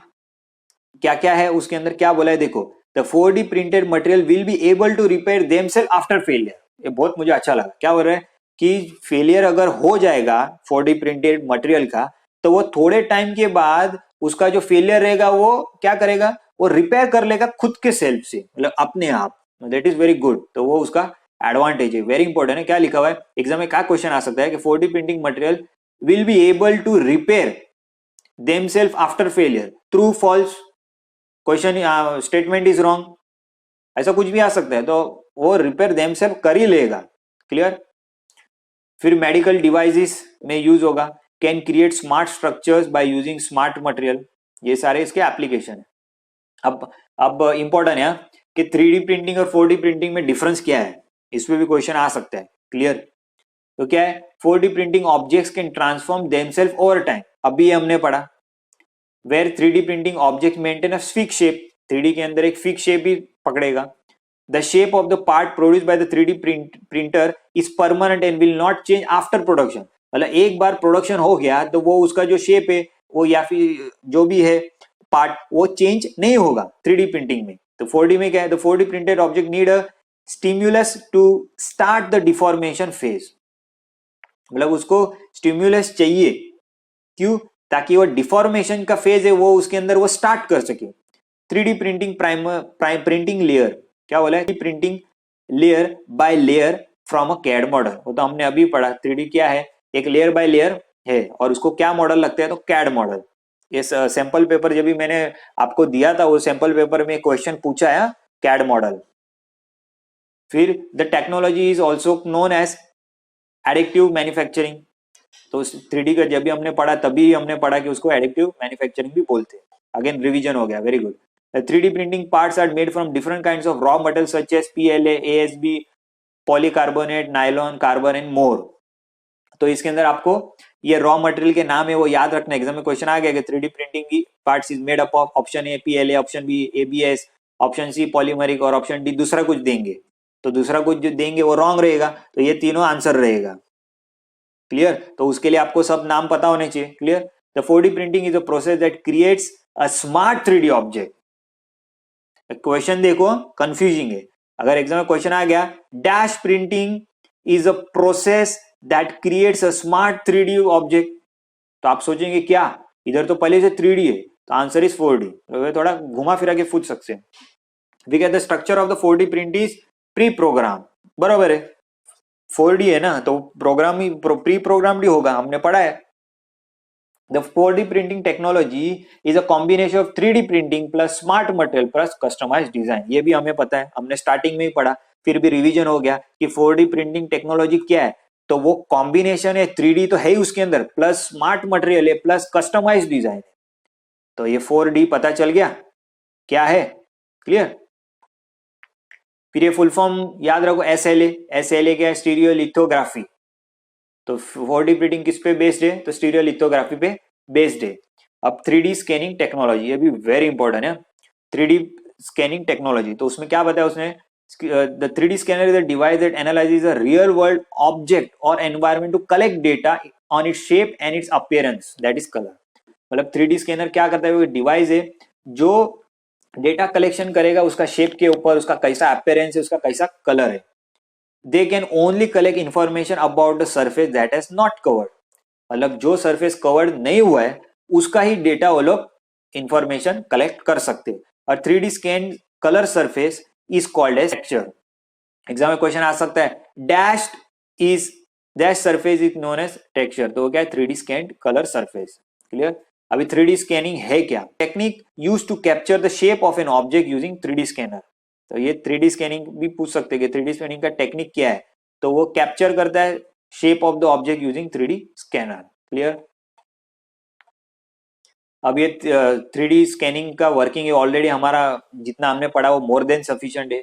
क्या क्या है, उसके अंदर क्या बोला है देखो, the 4D printed material will be able to repair themselves after failure. ये बहुत मुझे अच्छा लगा, क्या बोल रहे हैं कि फेलियर अगर हो जाएगा 4D प्रिंटेड मटेरियल का, तो वो थोड़े टाइम के बाद उसका जो फेलियर रहेगा वो क्या करेगा, वो रिपेयर कर लेगा खुद के सेल्फ से, मतलब अपने आप। दैट इज वेरी गुड, तो वो उसका एडवांटेज है, वेरी इंपॉर्टेंट है। क्या लिखा हुआ है एग्जाम में, क्या क्वेश्चन आ सकता है कि 4D printing material will be able to repair themselves after failure, true false, question statement is wrong, ऐसा कुछ भी आ सकता है, तो वो रिपेयर देमसेल्फ कर ही लेगा। क्लियर। फिर मेडिकल डिवाइसेस में यूज होगा, can create smart structures by using smart material, ये सारे इसके एप्लीकेशन है। अब इंपॉर्टेंट है कि 3D प्रिंटिंग और 4D प्रिंटिंग में डिफरेंस क्या है, इस पे भी क्वेश्चन आ सकता है। क्लियर। तो क्या है, 4D printing objects can transform themselves over time, अभी ये हमने पढ़ा। Where 3D printing object maintain a fix shape, 3D के अंदर एक फिक्स शेप ही पकड़ेगा। The shape of the part produced by the 3D printer is permanent and will not change after production. मतलब एक बार प्रोडक्शन हो गया तो वो उसका जो शेप है वो या फिर जो भी है पार्ट वो चेंज नहीं होगा 3D प्रिंटिंग में। तो 4D में क्या है, the 4D printed object need a stimulus to start the deformation phase. मतलब उसको स्टिम्युलस चाहिए, क्यों, ताकि वो डिफॉर्मेशन का फेज है वो उसके अंदर वो स्टार्ट कर सके। 3D प्रिंटिंग प्रिंटिंग लेयर, क्या बोला है, printing layer by layer from a CAD model, वो तो हमने अभी पढ़ा। 3D क्या है, एक लेयर बाय लेयर है, और उसको क्या मॉडल लगता है, तो कैड मॉडल। ये सैंपल पेपर जब भी मैंने आपको दिया था वो सैंपल पेपर में क्वेश्चन पूछा है कैड मॉडल। फिर the technology is also known as एडिक्टिव मैन्युफैक्चरिंग। तो 3D का जब भी हमने पढ़ा तभी हमने पढ़ा कि उसको एडिक्टिव मैन्युफैक्चरिंग भी बोलते हैं। अगेन रिवीजन हो गया, very good. The 3D printing parts are made from different kinds of raw materials such as PLA, ASB, polycarbonate, nylon, carbon and more. तो इसके अंदर आपको ये रॉ मटेरियल के नाम है वो याद रखना, एग्जाम में क्वेश्चन आ गया कि 3D प्रिंटिंग की parts is made up of option A PLA, option B ABS, option C polymeric और ऑप्शन डी दूसरा कुछ देंगे। तो दूसरा कुछ जो देंगे वो रॉन्ग रहेगा, तो ये तीनों आंसर रहेगा। क्लियर? तो उसके लिए आपको सब नाम पता होने चाहिए। Clear? The 4D printing is a process that creates a smart 3D object. Question देखो कंफ्यूजिंग है, अगर एग्जाम में क्वेश्चन आ गया dash printing is a process that creates a smart 3D object, तो आप सोचेंगे क्या, इधर तो पहले से 3D है, तो आंसर इज 4D। तो थोड़ा घुमा फिरा के पूछ सकते हैं। We get the structure of the 4D print is pre program, बराबर है, 4D है ना, तो प्रोग्राम ही प्री प्रोग्राम्ड ही होगा, हमने पढ़ा है। The 4D printing technology is a combination of 3D printing plus smart material plus customized design। ये भी हमें पता है, हमने स्टार्टिंग में ही पढ़ा, फिर भी रिवीजन हो गया कि 4D प्रिंटिंग टेक्नोलॉजी क्या है। तो वो कॉम्बिनेशन है, 3D तो है ही उसके अंदर, प्लस स्मार्ट मटेरियल है, प्लस कस्टमाइज्ड डिजाइन है। तो ये 4D पता चल गया क्या है। क्लियर? फिर ये फुल फॉर्म याद रखो, SLA क्या है, स्टीरियो लिथोग्राफी। तो 4D प्रिंटिंग किस पे बेस्ड है, तो स्टीरियो लिथोग्राफी पे बेस्ड है। अब 3D स्कैनिंग टेक्नोलॉजी, ये भी वेरी इंपॉर्टेंट है, 3D स्कैनिंग टेक्नोलॉजी। तो उसमें क्या बताया उसने, the 3D scanner is a device that analyses a real world object और environment to collect data on its shape and its appearance that is colour. मतलब 3D स्कैनर क्या करता है, वो डिवाइस है जो डेटा कलेक्शन करेगा उसका शेप के ऊपर, उसका कैसा अपीयरेंस है, उसका कैसा कलर है। They can only collect information about the surface that has not covered, मतलब जो सरफेस कवर्ड नहीं हुआ है उसका ही डेटा वो लोग इंफॉर्मेशन कलेक्ट कर सकते हैं। और 3D scan colour surface is called as texture. Exam में क्वेश्चन आ सकता है dash surface is known as texture, तो क्या है 3D scan colour surface. Clear? अभी 3D स्कैनिंग है क्या, technique use to capture the shape of an object using 3D scanner. तो ये 3D स्कैनिंग भी पूछ सकते हैं कि 3D स्कैनिंग का टेक्निक क्या है, तो वो कैप्चर करता है shape of the object using 3D scanner. Clear? अब ये 3D स्कैनिंग का वर्किंग है ऑलरेडी, हमारा जितना हमने पढ़ा वो मोर देन सफिशिएंट है।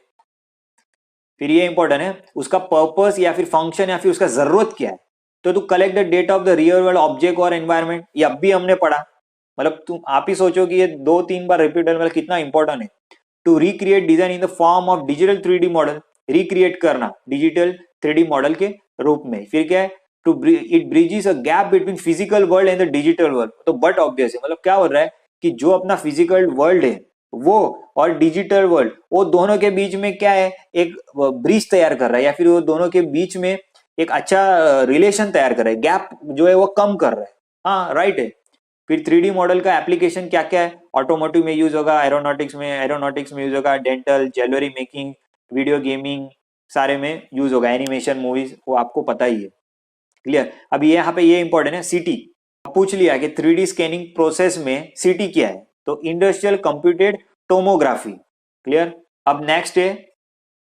फिर ये इंपॉर्टेंट है, उसका पर्पस या फिर फंक्शन या फिर उसका जरूरत क्या है, तो to collect the data of the real world object और एनवायरनमेंट, ये अब भी हमने पढ़ा। मतलब तुम आप ही सोचो कि ये 2-3 बार रिपीट मतलब कितना इंपॉर्टेंट है। To recreate design in the form of digital 3D model, recreate करना डिजिटल 3D मॉडल के रूप में। फिर क्या है, to it bridges a gap between physical world and the digital world. तो बट ऑब्वियस है, मतलब क्या हो रहा है कि जो अपना फिजिकल वर्ल्ड है वो और डिजिटल वर्ल्ड, वो दोनों के बीच में क्या है, एक ब्रिज तैयार कर रहा है, या फिर वो दोनों के बीच में एक अच्छा रिलेशन तैयार कर रहा है, गैप जो है वो कम कर रहा है। हाँ राइट है। फिर 3D मॉडल का एप्लीकेशन क्या क्या है, ऑटोमोटिव में यूज होगा, एरोनॉटिक्स में यूज होगा, dental, jewellery making, video gaming सारे में यूज होगा, एनिमेशन मूवीज वो आपको पता ही है। क्लियर? अब ये यहाँ पे ये इंपॉर्टेंट है, सीटी पूछ लिया कि 3D स्कैनिंग प्रोसेस में सीटी क्या है, तो इंडस्ट्रियल कंप्यूटेड टोमोग्राफी। क्लियर? अब नेक्स्ट है,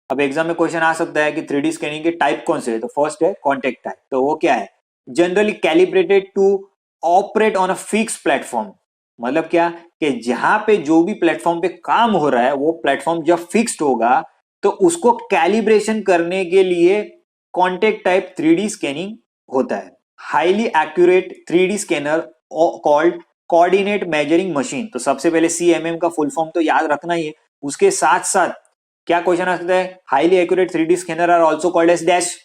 अब एग्जाम में क्वेश्चन आ सकता है कि 3D स्कैनिंग के टाइप कौन से है, तो फर्स्ट है कॉन्टेक्ट टाइप। तो वो क्या है, generally calibrated to operate on a fix platform. मतलब क्या कि जहां पे जो भी प्लेटफॉर्म पे काम हो रहा है वो प्लेटफॉर्म जब फिक्स्ड होगा तो उसको कैलिब्रेशन करने के लिए कॉन्टेक्ट टाइप 3D स्कैनिंग होता है। Highly accurate 3D scanner called coordinate measuring machine. तो सबसे पहले CMM का फुल फॉर्म तो याद रखना ही है, उसके साथ साथ क्या क्वेश्चन आ सकता है, highly accurate 3D scanner are also called as dash,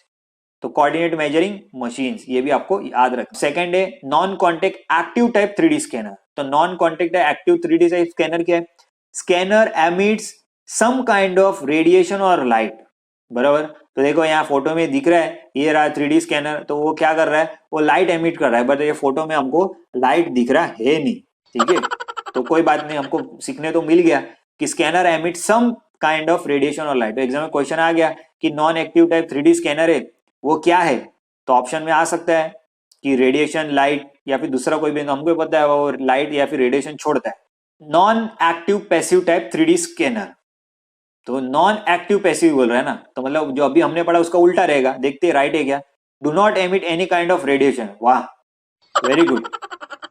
तो कोऑर्डिनेट मेजरिंग मशीन्स, ये भी आपको याद रखना। सेकंड है non contact active type 3D scanner. तो non contact active 3D type scanner क्या है, scanner emits some kind of radiation और लाइट। बराबर? तो देखो यहाँ फोटो में दिख रहा है, ये रहा 3D स्कैनर, तो वो क्या कर रहा है, वो लाइट एमिट कर रहा है, बट ये फोटो में हमको लाइट दिख रहा है नहीं। ठीक है, तो कोई बात नहीं, हमको सीखने तो मिल गया कि scanner emit some kind of radiation और लाइट। तो एग्जाम में क्वेश्चन आ गया कि non active type 3D scanner है वो क्या है, तो ऑप्शन में आ सकता है कि रेडिएशन, लाइट, या फिर दूसरा कोई भी, हमको पता है वो लाइट या फिर रेडिएशन छोड़ता है। Non active passive type 3D scanner, तो नॉन एक्टिव पैसिव बोल रहा है ना, तो मतलब जो अभी हमने पढ़ा उसका उल्टा रहेगा, देखते राइट है क्या, do not emit any kind of radiation. वाह वेरी गुड,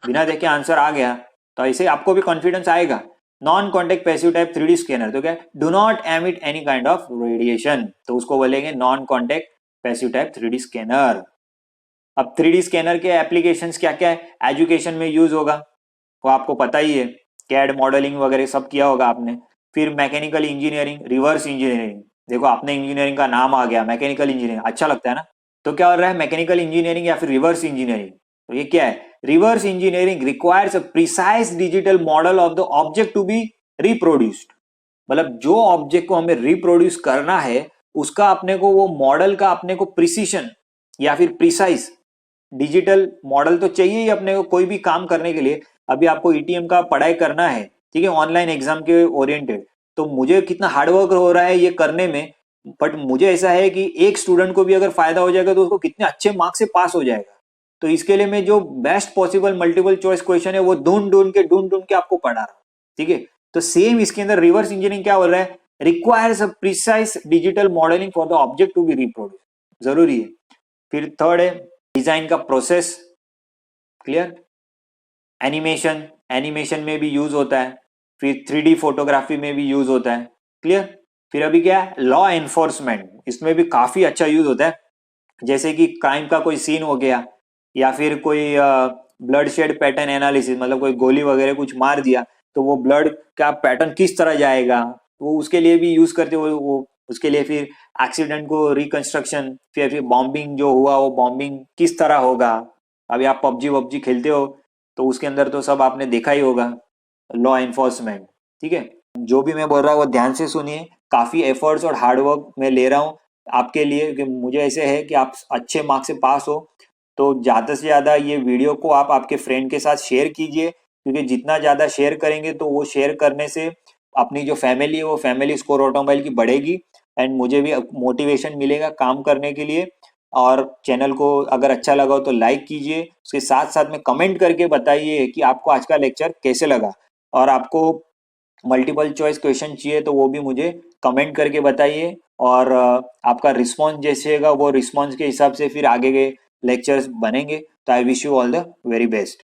बिना देखे आंसर आ गया, तो ऐसे आपको भी कॉन्फिडेंस आएगा non contact passive type 3D scanner तो क्या है, do not emit any kind of radiation, तो उसको बोलेंगे non contact passive type 3D scanner. अब 3D स्कैनर के एप्लीकेशंस क्या क्या है, एजुकेशन में यूज होगा, वो आपको पता ही है, कैड मॉडलिंग वगैरह सब किया होगा आपने। फिर मैकेनिकल इंजीनियरिंग, रिवर्स इंजीनियरिंग, देखो आपने इंजीनियरिंग का नाम आ गया, मैकेनिकल इंजीनियरिंग अच्छा लगता है ना, तो क्या हो रहा है, मैकेनिकल इंजीनियरिंग या फिर रिवर्स इंजीनियरिंग, तो ये क्या है, reverse engineering requires a precise digital model of the object to be reproduced, मतलब जो ऑब्जेक्ट को हमें रिप्रोड्यूस करना है उसका अपने को, वो मॉडल का अपने को प्रिसीशन या फिर प्रिसाइज डिजिटल मॉडल तो चाहिए ही अपने को कोई भी काम करने के लिए। अभी आपको ईटीएम का पढ़ाई करना है, ठीक है, ऑनलाइन एग्जाम के ओरिएंटेड, तो मुझे कितना हार्डवर्क हो रहा है ये करने में, बट मुझे ऐसा है कि एक स्टूडेंट को भी अगर फायदा हो जाएगा तो उसको कितने अच्छे मार्क्स से पास हो जाएगा, तो इसके लिए मैं जो best possible multiple choice question है वो ढूंढ के आपको पढ़ा रहा हूँ, ठीक है। तो सेम इसके अंदर रिवर्स इंजीनियरिंग क्या बोल रहा है, requires a precise digital modelling for the object to be reproduce, जरूरी है। फिर थर्ड है डिजाइन का प्रोसेस, क्लियर, एनिमेशन, एनिमेशन में भी यूज होता है, फिर 3D फोटोग्राफी में भी यूज होता है, क्लियर। फिर अभी क्या है, लॉ एनफोर्समेंट, इसमें भी काफी अच्छा यूज होता है, जैसे कि क्राइम का कोई सीन हो गया या फिर कोई ब्लड शेड पैटर्न एनालिसिस, मतलब कोई गोली वगैरह कुछ मार दिया तो वो ब्लड का पैटर्न किस तरह जाएगा, वो उसके लिए भी यूज करते हो वो, उसके लिए फिर एक्सीडेंट को रिकंस्ट्रक्शन, फिर बॉम्बिंग जो हुआ वो बॉम्बिंग किस तरह होगा। अभी आप पबजी वबजी खेलते हो तो उसके अंदर तो सब आपने देखा ही होगा, लॉ एनफोर्समेंट, ठीक है। जो भी मैं बोल रहा हूँ वो ध्यान से सुनिए, काफी एफर्ट्स और हार्डवर्क मैं ले रहा हूँ आपके लिए, कि मुझे ऐसे है कि आप अच्छे मार्क्स से पास हो, तो ज्यादा से ज्यादा ये वीडियो को आप आपके फ्रेंड के साथ शेयर कीजिए, क्योंकि जितना ज्यादा शेयर करेंगे तो वो शेयर करने से अपनी जो फैमिली है वो फैमिली स्कोर ऑटोमोबाइल की बढ़ेगी, एंड मुझे भी मोटिवेशन मिलेगा काम करने के लिए। और चैनल को अगर अच्छा लगा हो तो लाइक कीजिए, उसके साथ साथ में कमेंट करके बताइए कि आपको आज का लेक्चर कैसे लगा, और आपको मल्टीपल चॉइस क्वेश्चन चाहिए तो वो भी मुझे कमेंट करके बताइए, और आपका रिस्पॉन्स जैसे होगा वो रिस्पॉन्स के हिसाब से फिर आगे के लेक्चर्स बनेंगे। तो I wish you all the very best.